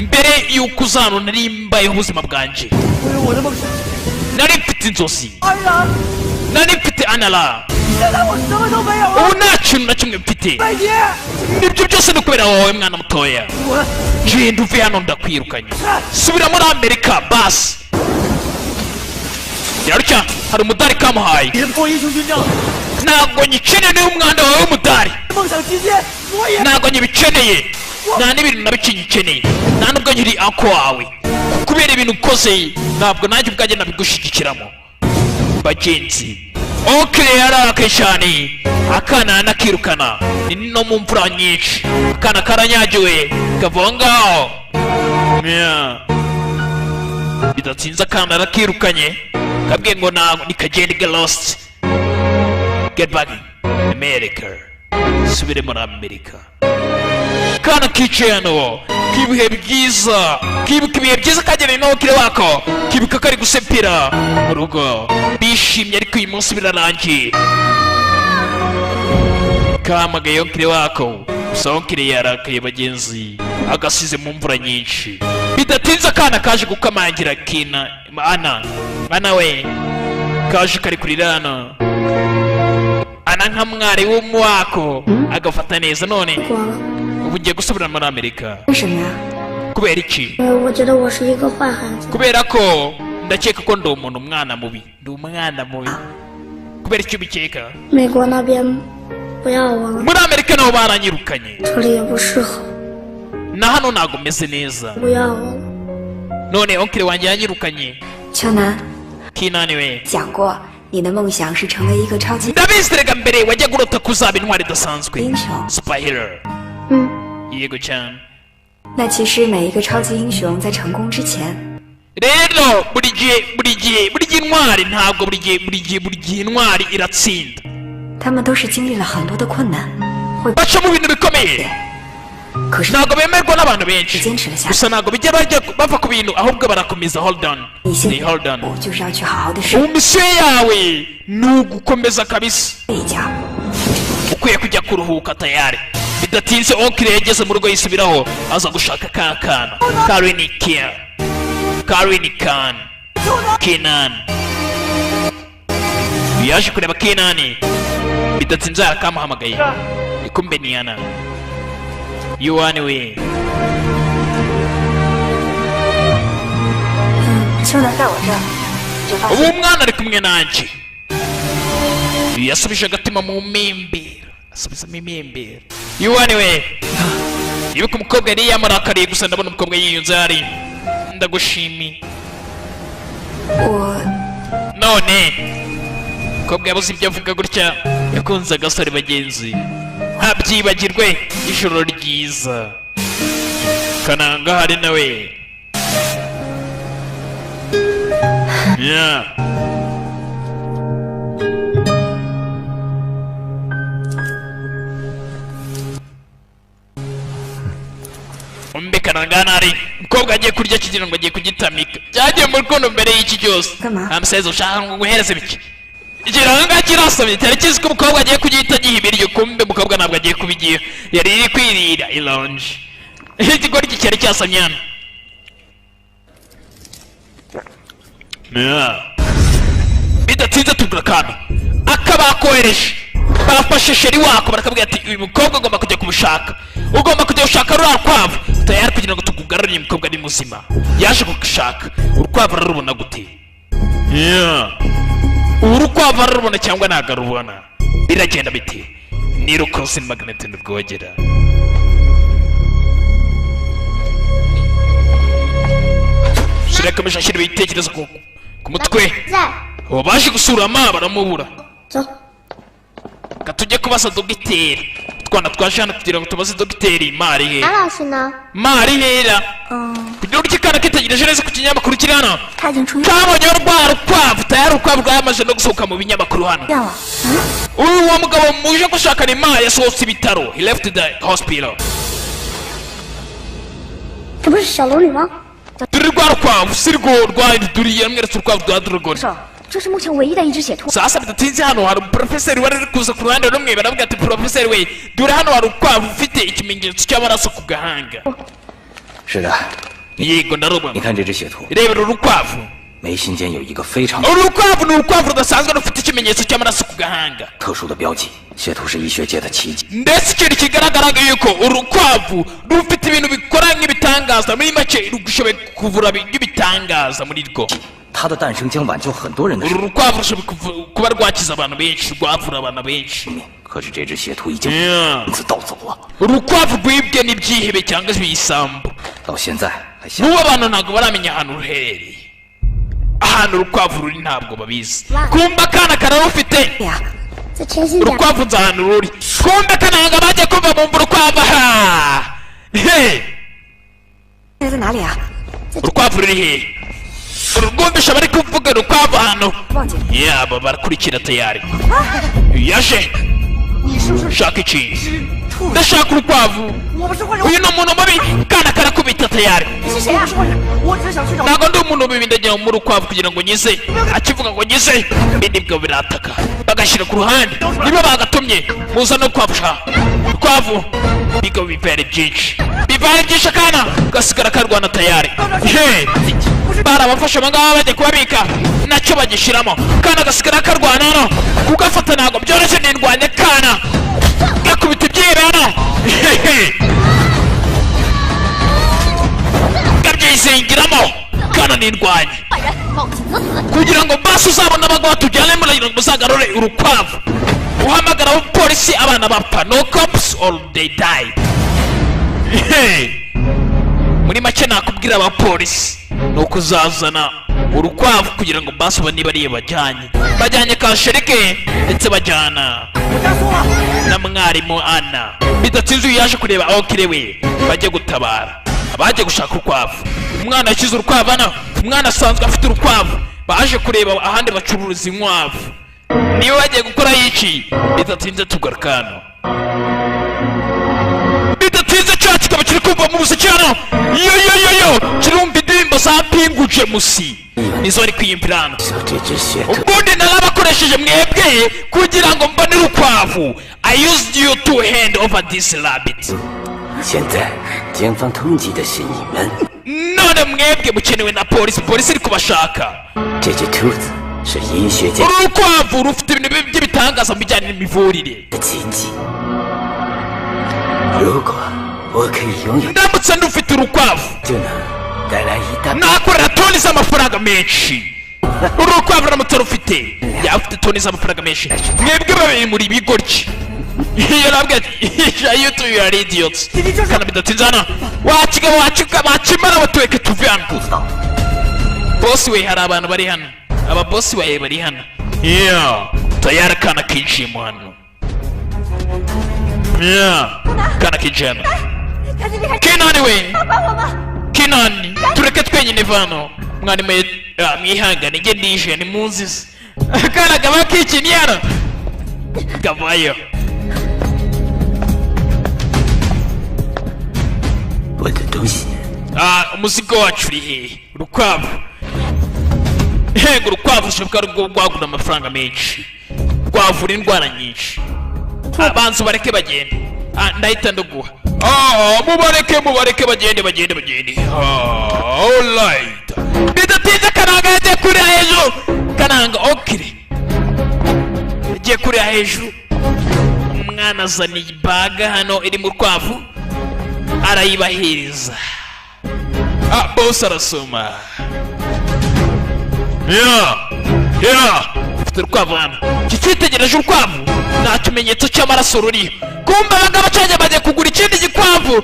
mbere y'uko uzano nari mbayeho ubuzima bwanjye nari mfite inzozi nari mfite anara ubu nta kintu na kimwe mfite nibyo byose ni kubera wowe mwana mutoya genda uve hano ndakwirukanye subira muri amerika basi yarutya hari umudari kamuhaye ntabwo nyikeneye niba umwana wawe w'umudari ntabwo nyibikeneye nta n'ibintu na bike nyikeneye nta nubwo nyiri ako wawe kubera ibintu ukoze ntabwo nanjye ubwanjye nabigushyigikiramo bagenzi okire yararakaye cyane akana nakirukana ni no mu mvura nyinshi akana karanyagiwe kava ngaho bidatinze akana nakirukanye kabwiye ngo ntabwo nikagenda get lost get back in America subire muri Amerika kana kicaye hano kibihe byiza kibuka ibihe byiza kageneye n'okire wako kibuka kari gusepera mu rugo bishimye ariko uyu munsi birarangiye kamagaye okire wako gusa okire yarakaye bagenzi agasize mu mvura nyinshi bidatinze akana kaje gukamangira kina ana we kaje kari kurira hano ana nka mwari w'umwako agafata neza none ubu ngiye gusubira muri Amerika kubera iki kubera ko ndakeka ko ndi umuntu umwana mubi kubera icyo ubikeka muri Amerika nabo baranyirukanye na hano ntabwo meze neza none onkire wanjye yanyirukanye kinani we ndabizeraga mbere wajya gurota kuzaba intwari idasanzwe superhero yego cyane 那其实每一个超级英雄在成功之前 rero buri gihe intwari ntabwo buri gihe intwari iratsinda 他们都是经历了很多的困难 baca mu bintu bikomeye 可是 ntabwo bemerwa n'abantu benshi 坚持了下来 gusa ntabwo bijya bava ku bintu ahubwo barakomeza hold on 你现 they hold on 我就是要去好好的试 ubu misiyo yawe ni ugukomeza kabisa 一家 ukwiye kujya kuruhuka tayari bidatinze okire yageze mu rugo yisubiraho aza gushaka ka kana Karini Kenan yaje kureba Kenani bidatinze arakamuhamagaye ikumbe ni Ana yuwani we 秋楠在我这儿就放 ubu 心 umwana ari kumwe nanjye yasubije agatima mu mimbira asubizamo imimbira yuwani we ibuka umukobwa yari yamurakariye gusa ndabona umukobwa yiyunze hari ndagushimiye 我 none umukobwa yabuze ibyo avuga gutya yakunze agasore bagenzi ntabyibagirwe ijoro ryiza kananga hari nawe yeah. umbe kanangana ari umukobwa agiye kurya kigira ngo agiye kugitamika byagiye mu rukundo mbere y'iki cyose amuseze ushaka ngo guhereze biki ikiranga kirasabye cyari kizi ko umukobwa agiye kugihita giha ibiryo kumbe umukobwa ntabwo agiye kubigiye yari iri kwirira ironje ikigori cyari cyasamye hano bidatinze tugura akantu akabakohereje bafashe sheri wako barakabwira ati uyu mukobwa ugomba kujya kumushaka ugomba kujya gushaka ruriya rukwavu tayari kugira ngo tukugarurire umukobwa ari muzima yaje kugushaka urukwavu ararubona gute urukwavu ararubona cyangwa ntabwo arubona biragenda bite ni rukoze magnete nurwogera shirakomeje ashyira ibitekerezo ku mutwe ubu baje gusura ama baramubura katujye kubaza dogiteri twana twaje hano kugira ngo tubaze dogiteri mari he mari hera kugira ngo ikana kitegereje neza ku kinyamakuru kiri hano kabonye urwara ukwavu tayari ukwavu rwamaze no gusohoka mu binyamakuru hano uyu wa mugabo muje gushaka ni mari yasohotse ibitaro he left the hospital 这不是小龙女吗？ dore rwa rukwavu si rwo rwaduriye mweretse urukwavu rwa dragoni 少，这是目前唯一的一只血兔。 sasa bidatinze hano hari umuprofeseri wari uri kuza ku ruhande rumwe baravuga ati profeseri we dore hano hari urukwavu ufite ikimenyetso cy'amaraso ku gahanga 是的， yego ndarubona 你看这只血兔， rebera urukwavu 眉心间有一个非常 urukwavu ni urukwavu rudasanzwe rufite ikimenyetso cy'amaraso ku gahanga 特殊的标记。血兔是医学界的奇迹， ndetse ikintu kigaragara yuko urukwavu rufite ibintu bikora nk'ibitangaza muri make rugushoboye kuvura nk'ibitangaza muri rwo 它的诞生将挽救很多人的生 uru rukwavu rushoboye kuba rwakiza abantu benshi rwavura abantu benshi 命。可是这只血兔已经 Yeah. 从此盗走了， urukwavu rwibwe n'ibyihebe cyangwa se ibisambo 到现在还想 n'ubu abantu ntabwo baramenya ahantu ruherereye ahantu urukwavu ruri ntabwo babizi kumva akana kararufite 在天心家 urukwavu nzi ahantu ruri kumva kananga bajya kumva bumva urukwavu aha he 现在在哪里啊？ urukwavu ruri hehe urwumvisha bari kuvuga urukwavu hano 忘记了。 yaba barakurikira tayari yaje shaka iki ndashaka urukwavu uyu ni umuntu mubi kana karakubita tayari 你是谁啊？我只是想去找。 ntabwo ndi umuntu mubi ndajya mu rukwavu kugira ngo nyize akivuga ngo nyize ibindi bwo birataka bagashyira ku ruhande niba bagatumye muza no kwapfa urukwavu bigo bivere byinshi akana gasigara karwana tayari he barabafashe abangaba bajya kubabika nacyo bagishyiramo kana gasigara karwana hano kugafata ntabwo byoroshye nindwanya kana gakubita ibyihebe hano gabyizingiramo kana nindwanya kugira ngo basi uzabona abagabo tujyane muragira ngo muzagarure urukwavu uhamagara abapolisi abana bapfa no cops or they die muri make nakubwira abapolisi ni ukuzazana urukwavu kugira ngo basi niba ariyo bajyanye kasherike ndetse bajyana na mwarimu ana bidatinze uyu yaje kureba aho kirewe bajye gutabara abaje gushaka urukwavu umwana yashyize urukwavu hano umwana asanzwe afite urukwavu baje kureba ahandi bacururiza inkwavu niba bagiye gukora iki bidatinze tugaruka hano bidatinze cya kikaba kiri kumva mu muziki hano yo kirumva indirimbo za pinguje musi nizo ari kwiyumvira hano ubundi narabakoresheje mwebwe kugira ngo mbone urukwavu I used you to hand over this rabbit 现在警方通缉的是你们， none mwebwe mukenewe na polisi iri kubashaka 这只兔子是医学界 urukwavu rufite ibintu by'ibitangaza mu bijyanye n'imivurire 的奇迹。如果我可以拥有， ndamutse ndufite urukwavu 就能带来一大 nakorera toni z'amafaranga menshi urukwavu ramutse rufite yaba ufite toni z'amafaranga menshi mwebwe babiri muri ibigoryi iyo nabwo you two you are idiots kana bidatinze hano wakigabo wakimara batuweke tuve hano bosi we hari abantu bari hano aba bosi bawe bari hano tayari kana kinjiyemo hano kana kinjiye hano kinani we kinani tureke twenyine vano mwari mwihangane nge nije ni munzize akana kaba kikiniye hano kavayo 我的东西。 umuzigo wacu uri hehe urukwavu urukwavu rushobora rwagura amafaranga menshi rwavura indwara nyinshi abanza ubareke bagende ndahita ndaguha mubareke bagende alright bidatinze kananga yagiye kurira hejuru kananga okire yagiye kurira hejuru umwana azaniye ibaga hano iri mu rukwavu arayibahiriza bose arasoma ufite urukwavu hano kicitegereje urukwavu nta kimenyetso cy'amaraso ruriho kumva abagabo cyangwa bagiye kugura ikindi gikwavu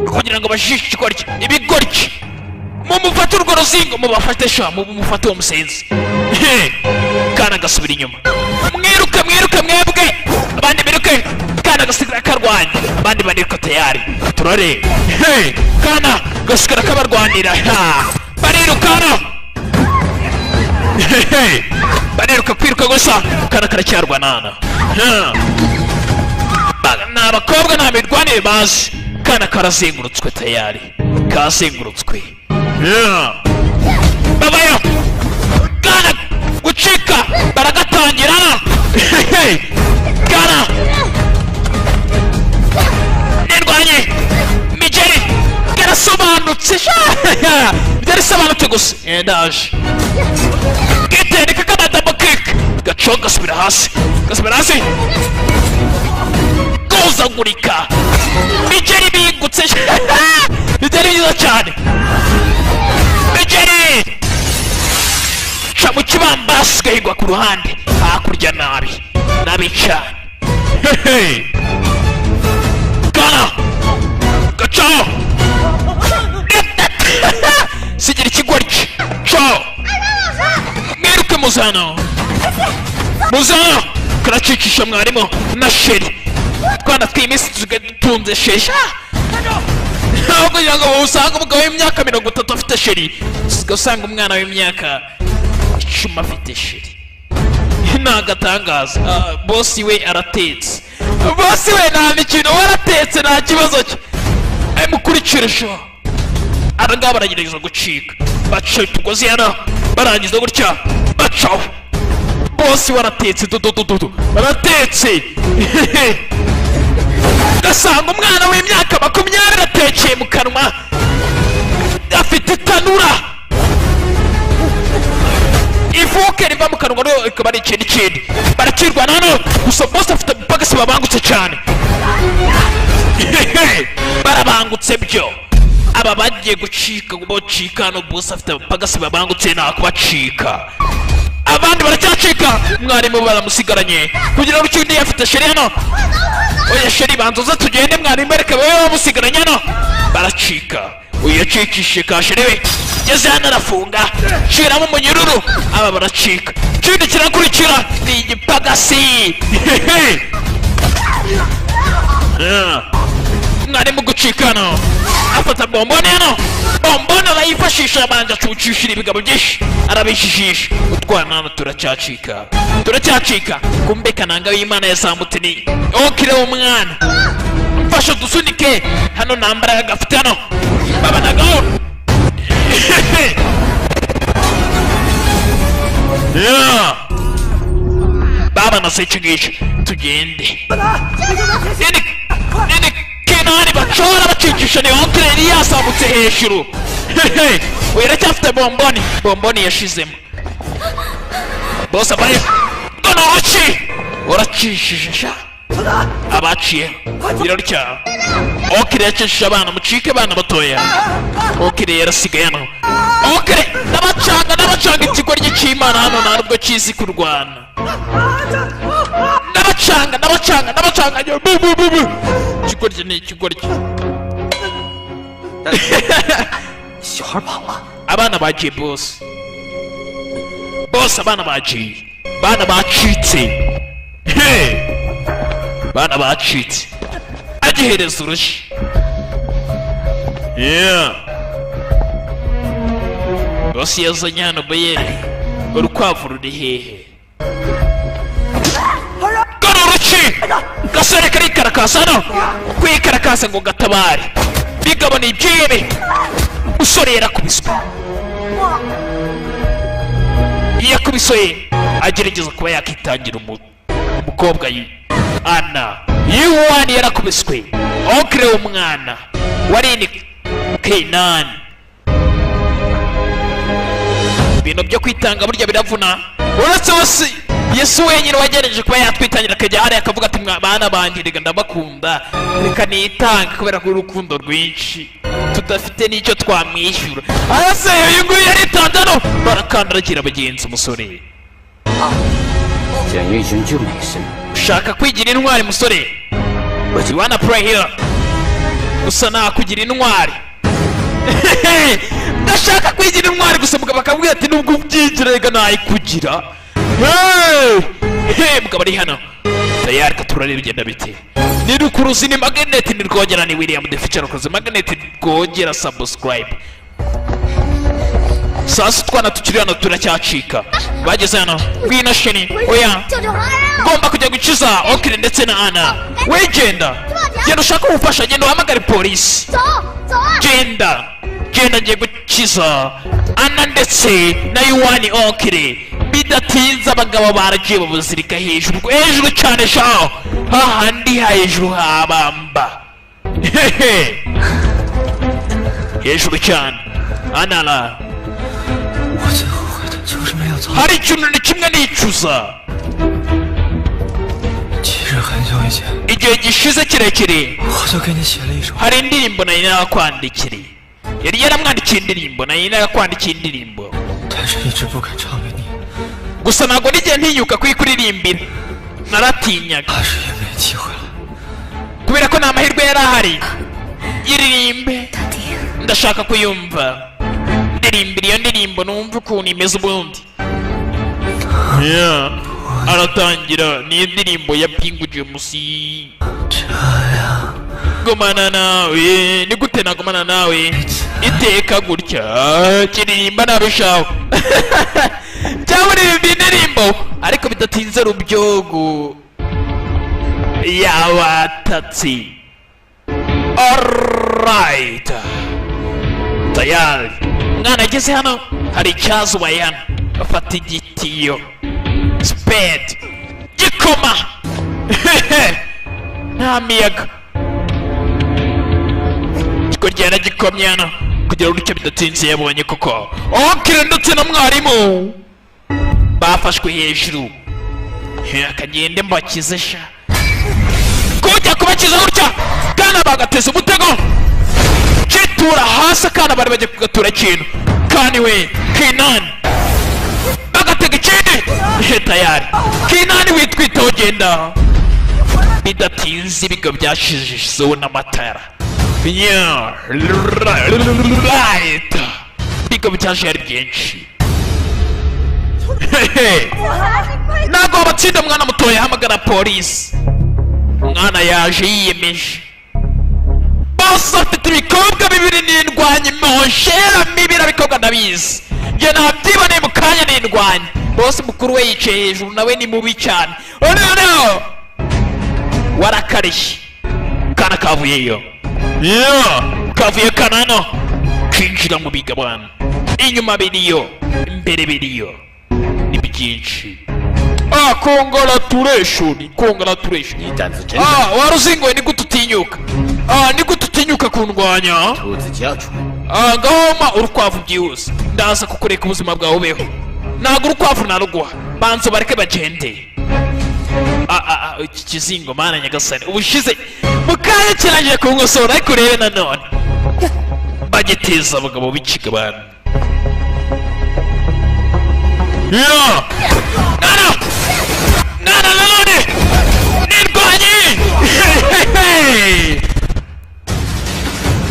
kugira ngo bajishe ikigoryi ibigoryi mumufate urwo ruzingo mubafate sha mumufate uwo musenzi kana gasubira inyuma mwiruke mwebwe abandi biruke kana gasigara karwanya abandi bariruka tayari turare kana gasigara kabarwanira barirukana bariruka kwiruka gusa kana karacyarwanana ni abakobwa nta mirwanire bazi kana karazengurutswe tayari kazengurutswe babayo kana gucika baragatangira kana nirwanye Migeri karasobanutse byarisobanutse gusa ndaje gitende kakana double kick gaconga gasubira hasi gozagurika Migeri bigutse bitari byiza cyane Migeri ca mu kibambasi gahigwa ku ruhande hakurya nabi cyane kana gacaho sigira ikigoryi caho mwiruke muzano karacicisha mwarimu na sheri twana tw'iminsi dutunze sheri aho kugira ngo usanga umugabo w'imyaka 30 afite sheri ugasanga umwana w'imyaka 10 afite sheri ntagatangaza bosi we aratetse bosi we nta mikino waratetse nta kibazo cye mukurikire sho abangaba baragerageza gucika baca utugozi hano barangiza gutya bacaho bosi waratetse dudududu baratetse gasanga umwana w'imyaka 20 atekeye mu kanwa afite itanura ivuke riva mu kanwa no ikaba ari ikindi barakirwa nano gusa bosi afite bagasi babangutse cyane barabangutse byo aba bagiye gucika bocika no bosi afite bagasi babangutse nta kubacika abandi baracyacika mwarimu baramusigaranye kugira ngo ikindi afite sheri hano oya sheri banzoza tugende mwarimu reka babe bamusigaranye hano baracika uyacikishe ka sheri we geze hano arafunga shiramo umunyururu aba baracika ikindi kirakurikira ni igipagasi mwarimu gucika hano afata bombone hano bombone arayifashisha abanje acucishira ibigabo byinshi arabishishisha utwana hano turacyacika kumbe kananga w'Imana yazamutse ni okire umwana mfasha dusunike hano nambara gafite hano babanagaho baba nasechigisha tugende nini kenani bachora bacikisha ni okire ni yasamutse hejuru wiracyafite bomboni yashizemo bosa baye gono uracishije sha abaciye birori cya okire yacishije abana mucike abana batoya okire yarasigaye hano okire n'abacanga ikigoryi cy'Imana hano ntabwo kizi kurwana n'abacanga ikigoryi ni ikigoryi abana bagiye boss abana bagiye bana bacitse bana bacitse agihereza urushyi boss yazanye hano bayeri urukwavu ruri hehe gano uruki gasore karikarakasa hano kwikarakasa ngo gatabare bigabana ibyebe usore yarakubiswe yakubiswe agerageza kuba yakitangira umukobwa Ana yuwani yarakubiswe okire umwana warini Kenani ibintu byo kwitanga burya biravuna uretse wose Yesu wenyine wagerageje kuba yatwitangira akajya hariya akavuga ati bana banjye reka ndabakunda reka nitanga kubera ko urukundo rwinshi tudafite n'icyo twamwishyura arase uyu nguyu yaritanze hano barakandagira bagenzi umusore ushaka kwigira intwari musore you wanna pray here gusa nakugira intwari ndashaka kwigira intwari gusa mugabo akabwira ati nubwo ubyigira reka nayikugira mugabo ari hano tayari katurarira bigenda bite ni rukuruzi ni magnet ni rwogera ni William the Future rukuruzi magnet rwogera subscribe sasa twana tukiri hano turacyacika bageze hano ngwino sheni oya ngomba kujya gukiza okire ndetse na Ana we genda ushaka ubufasha genda uhamagare polisi genda genda ngiye gukiza Ana ndetse na Yuwani Okire. Bidatinze abagabo baragiye babuzirika hejuru cyane shaho hahandi hejuru habamba hejuru cyane. Anala 我最后悔的就是没有早。 hari ikintu ni kimwe nicuza. 其实很久以前， igihe gishize kirekire 我就给你写了一首。 hari indirimbo nari narakwandikiriye. yari yaramwandikiye indirimbo nari narakwandikiye indirimbo 但是一直不敢唱给你， gusa ntabwo n'igihe ntinyuka kuyikuririmbira naratinyaga 怕是也没机会了。 kubera ko nta mahirwe yari ahari. iririmbe 大爹， ndashaka kuyumva. ndirimbira iyo ndirimbo numva ukuntu imeze ubundi. aratangira ni indirimbo ya Pingu James. 这样， gumana nawe ni gute nagumana nawe iteka gutya kiririmba nabishaho. cyangwa uririmba indirimbo ariko bidatinze rubyogo yabatatsi. Alright, tayari mwana ageze hano hari icyazubaye hano. afata igitiyo spade gikoma nta miyaga kigorya gikomye hano kugira urucyo bidatinze yabonye koko Okire ndetse na mwarimu bafashwe hejuru. akagende mbakize sha kujya kubakiza gutya kana bagateza umutego kitura hasi kana bari bagiye kugatura ikintu kandi we Kinani bagatega ikindi tayari. Kinani witwitaho genda. bidatinze ibigo byashijeho n'amatara. right ibigo byaje ari byinshi. ntabwo batsinda mwana mutoya hamagara polisi. umwana yaje yiyemeje. bose afite ibikobwa bibiri n'indwanyi monshera mibiri abikobwa ndabizi. njye nabyiboneye mu kanya n'indwanyi. bose mukuru we yicaye hejuru nawe ni mubi cyane. no warakarishye. kana kavuyeyo. kavuye kanano kinjira mu bigabana. inyuma biriyo imbere biriyo ni byinshi. congratulation 你胆子真大， waruzingoye ni gute utinyuka. ni gute utinyuka kundwanya. 兔子家出。 ngahoma urukwavu byihuse ndaza kukureka ubuzima bwawe ubeho. ntabwo urukwavu naruguha banza bareke bagende. iki kizingo mana nyagasani ubushize mukanya kirangije kunkosora ariko urebe nanone bagiteza abagabo b'ikigabana. nana nanone nirwanye.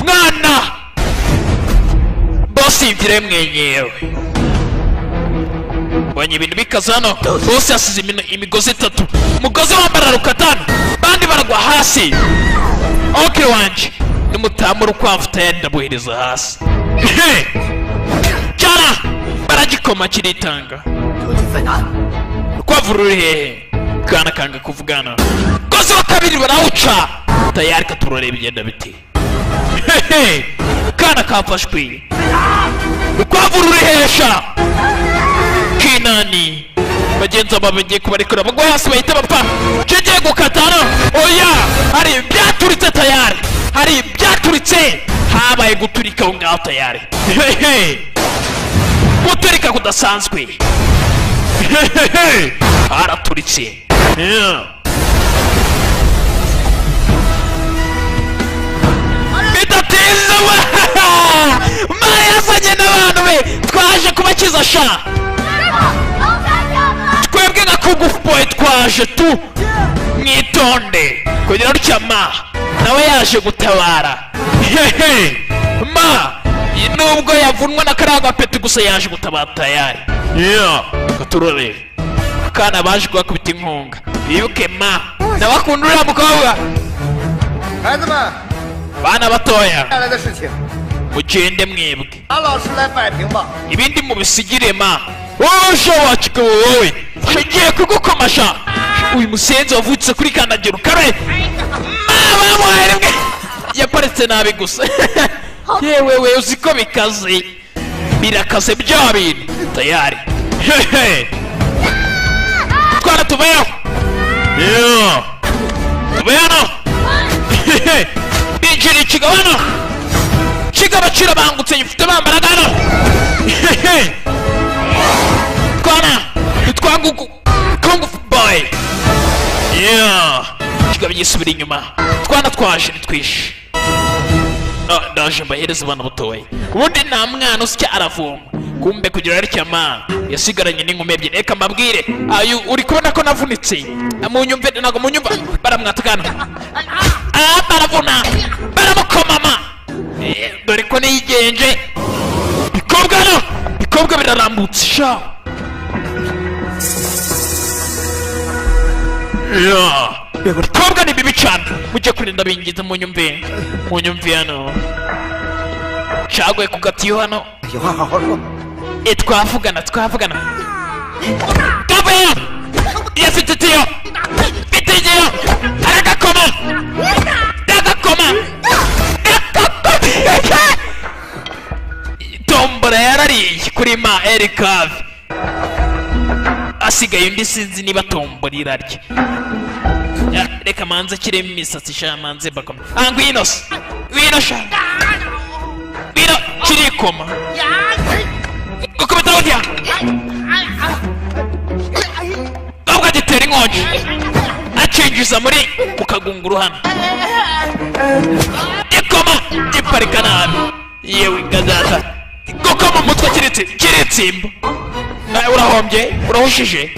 mwana bosi imvire mwenyewe. mbonye ibintu bikaze hano. bose yasize imigozi 3. umugozi wambara rukatana bandi baragwa hasi. Okire wanje nimutamu urukwavu tayari ndabuhereza hasi. cyara baragikoma kiritanga. 兔子在哪？ urukwavu ruri hehe. kana kanga kuvugana. umugozi wa kabiri barawuca tayari katurareba igenda biti. kana kafashwe. urukwavu ruri hesha. Kinani bagenzi aba bagiye kubarekura bagwa hasi bahita bapfa. kigiye gukatana. oya hari byaturitse tayari. hari byaturitse habaye guturika aho ngaho tayari. guturika kudasanzwe. haraturitse. bidatinze mara yazanye n'abantu be twaje kubakiza sha. twebwe nka kugufu boy twaje tu mwitonde kugira rutya ma nawe yaje gutabara. ma nubwo yavunwa na kariya gapeti gusa yaje gutabara tayari. katurore akana baje kubakubita inkunga. bibuke ma ndabakunda uriya mukobwa. 孩子们， bana batoya 带来的事情， mugende mwebwe 马老师来摆平吧。 ibindi mubisigire ma. wowe sha wakigabo wowe ngiye kugukomasha. uyu musenzi wavutse kuri kandagira ukarabe. bamuhaye rimwe yaparitse nabi gusa. yewe uziko bikaze birakaze bya bintu tayari hehe twana tubayo tubayano injiri kigabano kigabacira bangutse gifite bambaraga hano twana twanguku kung fu boy kigaba gisubira inyuma twana twaje nitwishe ndaje mbahereza abana butoye ubundi nta mwana usya aravoma kumbe kugira aricyama yasigaranye n'inkumi ebyiri reka mbabwire ayu uri kubona ko navunitse munyumve ntago munyumva baramwatukana baravuna baramukomama dore ko niyigenje bikobwa birarambutse sha bikobwa ni bibi cyane mujye kurinda bingiza munyumve hano cagwe ku gatiyo hano twavugana kabeya yafite tiyo bitigiyo aragakoma tombora yarariye kuri ma erikave asigaye undi sinzi niba tombora irarya reka manze kiremo imisatsi sha manze bakoma ngwino sha ngwino kirikoma gukubita urya gabwa gitera inkonji acinjiza muri mu kagunguru hano ikoma giparika nabi yewe ngazata gukoma umutwe kiritsimba urahombye urahushije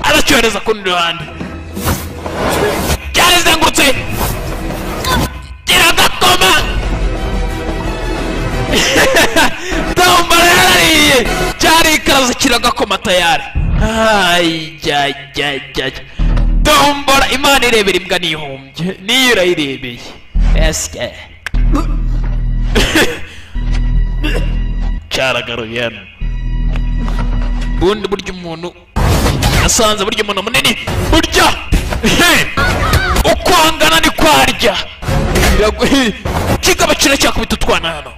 aracyohereza kundi ruhande cyarizengurutse kiragakoma tombora yarariye cyarikaze kiragakoma tayari tombora imana irebera imbwa nihombye niyo irayirebeye esike cyaragaruye hano bundi burya umuntu yasanze burya umuntu munini burya ukwangana ni kwarya kigaba kiracyakubita utwana hano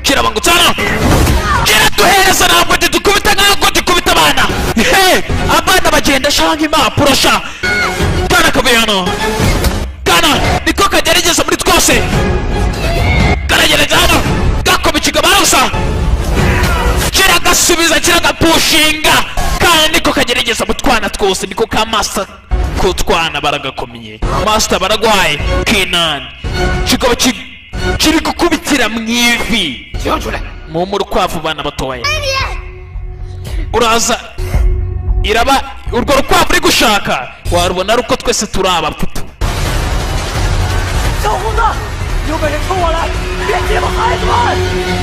kirabangutse hano kiraduhereza ntabwo dukubita ntabwo dukubita abana abana bagenda shanga impapuro sha kana kavuye hano kana niko kagerageza muri twose karagereza hano gakoma ikigaba gusa kiragasubiza kiragapushinga kandi niko kagerageza mu twana twose niko ka master ko twana baragakomye master baragwaye kinani kigaba kiri gukubitira mu ivi mu rukwavu bana batoye uraza iraba urwo rukwavu uri gushaka warubona ari uko twese turi abapfutu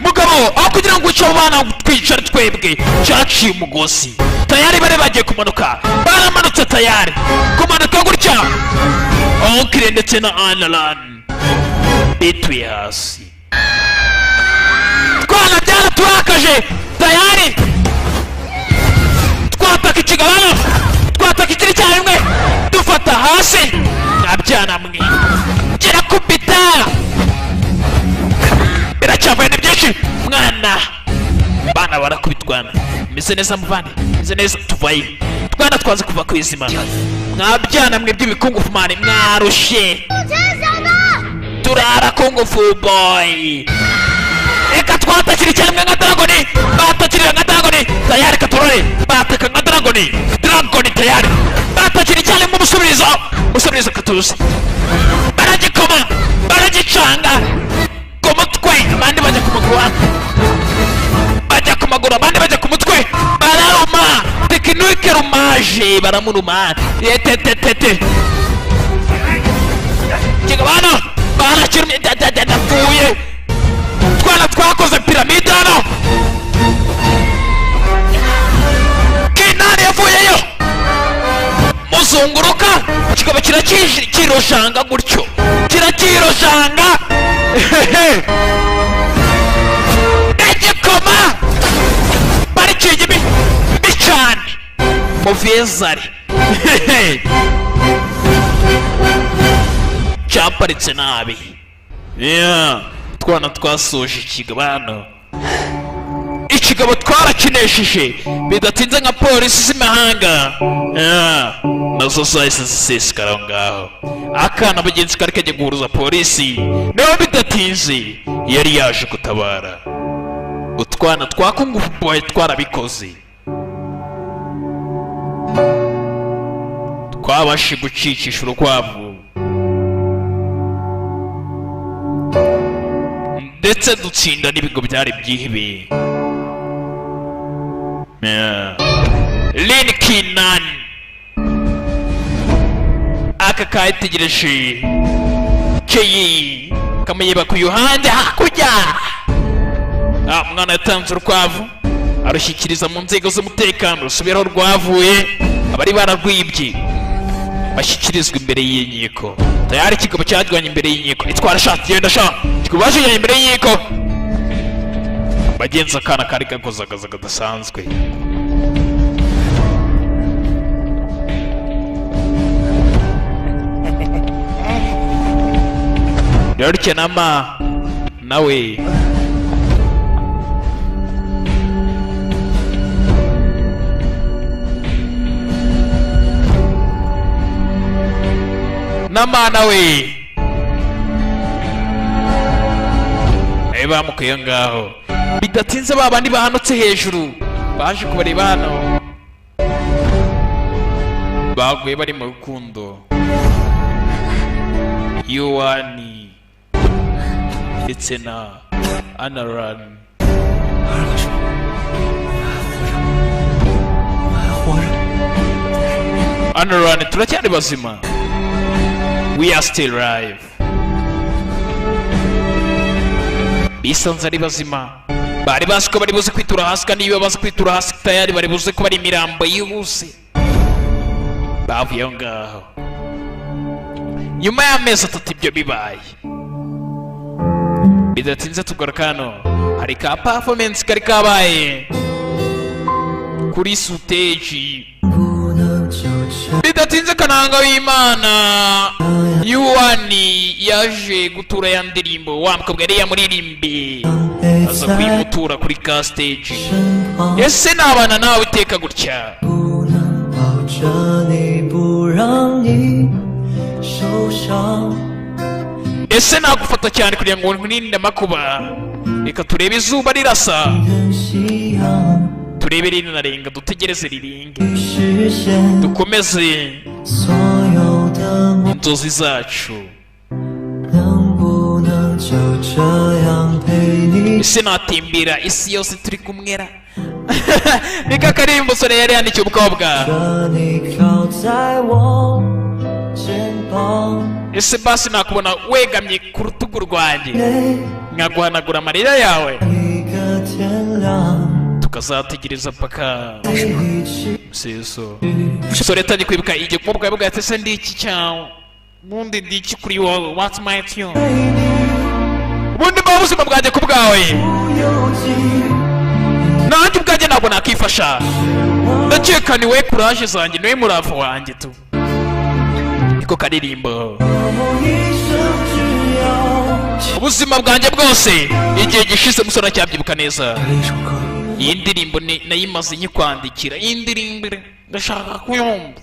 mugabo aho kugira ngo uce abana twicare twebwe cyaciye umugozi tayari bari bagiye kumanuka baramanutse tayari kumanuka gutya onkire ndetse na analan bituye hasi twana byaraturakaje tayari twataka ikigabano twataka ikiri cyarimwe dufata hasi mwabyana mwe kirakubita biracyavuye ni byinshi mwana bana barakubitwana meze neza muvane meze neza tuvayo twana twaze kuva ku izima mwabyana mwe by'ibikungufu mani mwarushe turara kungufu boy reka twatakira icyarimwe nka dragoni batakirira nka dragoni tayari katurore bataka nka dragoni tayari batakira icyarimwe umusubirizo katuze baragikoma baragicanga ku mutwe abandi bajya ku maguru bajya ku maguru abandi bajya ku mutwe bararuma tekinike rumaje baramuruma yetetetete kigabano barakirumye ndapfuye twana twakoze piramide hano kinani yavuyeyo muzunguruka kikaba kirakiroshanga gutyo kirakiroshanga ndagikoma barikiye bicane muvezari cyaparitse nabi utwana twasoje ikigabano. Ikigabo twarakinesheje bidatinze nka polisi z'imahanga nazo zahise zisesekara aho ngaho. Akana bagenzi kari kagiye guhuruza polisi nawe bidatinze yari yaje gutabara. Utwana twa Kung Fu Boy twarabikoze, twabashe gucikisha urukwavu ndetse dutsinda n'ibigo byari byihebeye. Lin Kinan aka kayitegereje Keyi kamuyeba ku yuhande hakurya. Mwana yatanze urukwavu arushyikiriza mu nzego z'umutekano, rusubiraho rwavuye. Abari bararwibye bashyikirizwa imbere y'inkiko. Tayari ikigabo cyajyanye imbere y'inkiko. Itwara shati genda sha kikubajije imbere y'inkiko. Bagenza akana kari gakozagaza gadasanzwe. Yorke nama nawe nama nawe bamukuye ngaho. Bidatinze babandi bahanutse hejuru baje kubareba hano, baguye bari mu rukundo. Yuani ndetse na Anaran. Anaran turacyari bazima. We are still alive. Bisanze ari bazima. Bari bazi ko bari buze kwitura hasi, kandi iyo bazi kwitura hasi tayari bari buze ko bari imirambo yihuse. Bavuye aho ngaho. Nyuma y'amezi 3 ibyo bibaye. Bidatinze tugaruka hano, hari ka performance kari kabaye kuri stage. Bidatinze Kananga w'Imana Yuani yaje gutura ya ndirimbo wa mukobwa yari yamuririmbe, aza kuyimutura kuri ka stage. Ese nabana nawe iteka gutya. Ese nagufata cyane kugira ngo nkurinde amakuba. Reka turebe izuba rirasa, turebe rinarenga, dutegereze riringe, dukomeze inzozi zacu. Ese natimbira isi yose turi kumwera. Nika karimbo sore yari yandikiye umukobwa. Ese basi nakubona wegamye ku rutugu rwanjye nkaguhanagura amarira yawe, tukazategereza paka seso. Sore tani kwibuka igihe umukobwa yavuga ati se ndi iki cyawe bundi ndi iki kuri wowe, what's my tune, bundi mu buzima bwanjye ku bwawe nanjye ubwanjye ntabwo nakifasha. Ndakeka ni we courage zanjye, ni we muravu wanjye tu. Niko karirimbo. Ubuzima bwanjye bwose igihe gishize musora cyabyibuka neza. Iyi ndirimbo nayimaze nyikwandikira. Iyi ndirimbo ndashaka kuyumva.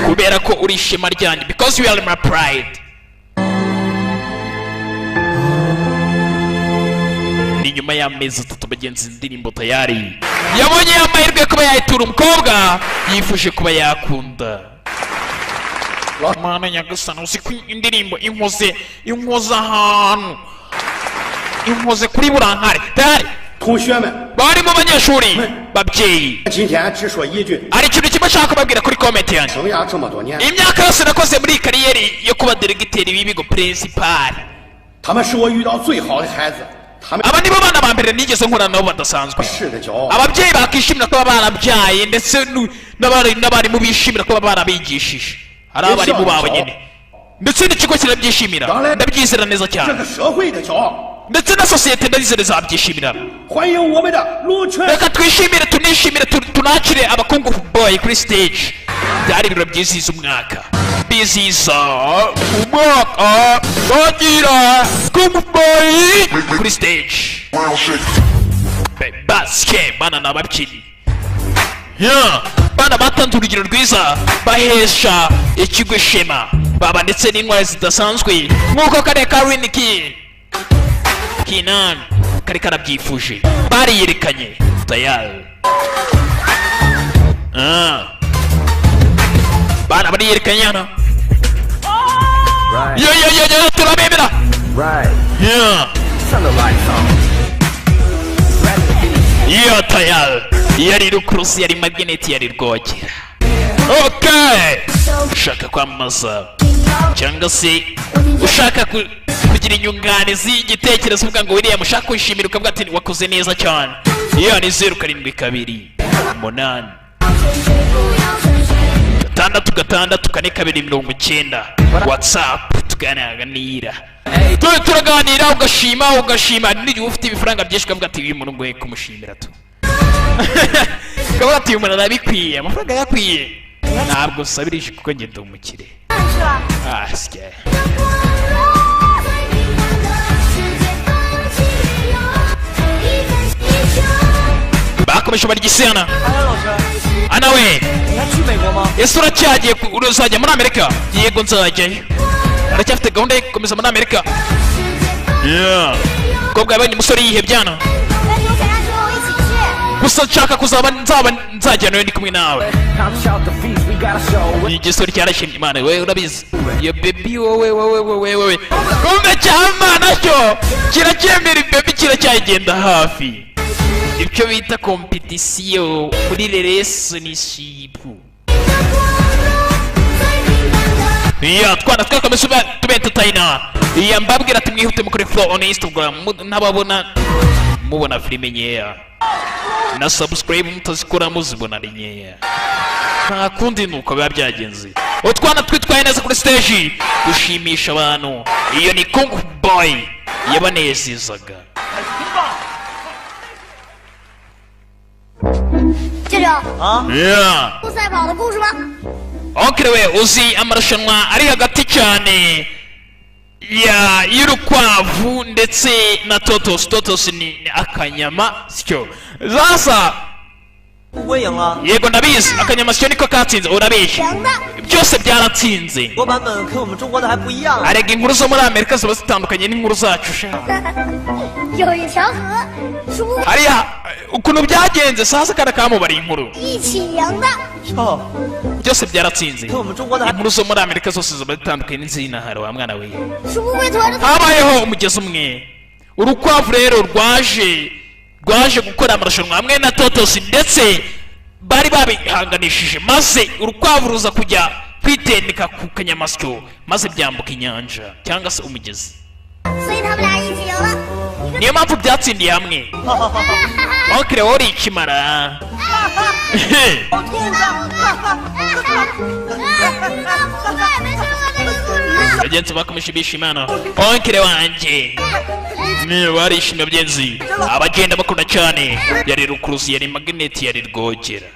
Kubera ko uri ishema ryanjye, because you are my pride. Ni nyuma y'amezi 3 bagenzi indirimbo tayari yabonye amahirwe kuba yayitura umukobwa yifuje kuba yakunda. Mana nyagasani, uzi ko indirimbo inkoze ahantu, inkoze kuri burankare tayari. Bari mu banyeshuri babyeyi, ari ikintu kimwe nshaka kubabwira kuri comment yanjye. Imyaka yose nakoze muri kariyeri yo kuba delegiteri w'ibigo principal, aba nibo bana ba mbere nigeze nkorana nabo badasanzwe. Ababyeyi bakishimira kuba barabyaye, ndetse n'abarimu bishimira kuba barabigishije. Hari abarimu babo nyine, ndetse n'ikigo kirabyishimira, ndabyizera neza cyane, ndetse na sosiyete ndazizera zabyishimira. Reka twishimire, tunishimire, tunakire aba Kung Fu Boy kuri stage. Byari ibiro byizihiza umwaka. kwizihiza umwaka bagira Kung Boy kuri stage. Basike bana n'ababyinnyi bana batanze urugero rwiza bahesha ikigo ishema baba ndetse n'intwari zidasanzwe nk'uko kare ka Rin Kinan kari karabyifuje bariyerekanye tayari. Bana bariyerekanye hano yo turabemera yo tayari yari rukurusi yari magneti yari rwogera. Okay, ushaka kwamamaza cyangwa se ushaka kugira inyunganizi igitekerezo uvuga ngo William ushaka kwishimira ukavuga ati wakoze neza cyane, iyo ni 0728 662 WhatsApp tuganira turaganira ugashima n'igihe ufite ibifaranga byinshi ukavuga ati uyu muntu ngoye kumushimira tu ukavuga ati uyu muntu arabikwiye amafaranga yakwiye ntabwo usabirije kuko ngenda umukire. bakomeje barigisiana ana we ese uracyagiye uzajya muri Amerika? Yego nzajyayo, aracyafite gahunda yo gukomeza muri Amerika. Kobwa yabaye umusore yihebyana gusa nshaka kuzaba nzajyanayo ndi kumwe nawe. Igisore cyarashimye Imana we urabizi iyo baby wowe kumbe cyama nacyo kiracyemera baby kiracyagenda hafi ibyo bita competition muri relationship. Twana twakomeza tubentataina mbabwira ati mwihute mukore follow on Instagram ntababona mubona filime nyeya na subscribe mutazikora muzibona ari nyeya, nta kundi nuko biba byagenze. Utwana twitwaye neza kuri stage gushimisha abantu, iyo ni Kung Boy yabanezezaga. Okay we uzi amarushanwa ari hagati cyane y'urukwavu ndetse na Totos ni akanyama sicyo zasa. Yego ndabizi akanyama sicyo niko katsinze, urabeshye byose byaratsinze. Arega inkuru zo muri Amerika ziba zitandukanye n'inkuru zacu hariya ukuntu byagenze sasa kana kamubari inkuru byose byaratsinze. Inkuru zo muri Amerika zose ziba zitandukanye n'izina hari wa mwana we. Habayeho umugezi umwe urukwavu rero rwaje gukora amarushanwa hamwe na Totos ndetse bari babihanganishije, maze urukwavu ruza kujya kwitendeka ku kanyamasyo maze byambuka inyanja cyangwa se umugezi. Niyo mpamvu byatsindiye hamwe. Okire wori ikimara bagenzi bakomeje bishimana. Okire wanje niyo barishimye byenzi, abagenda bakunda cyane yari rukuruzi yari magneti yari rwogera.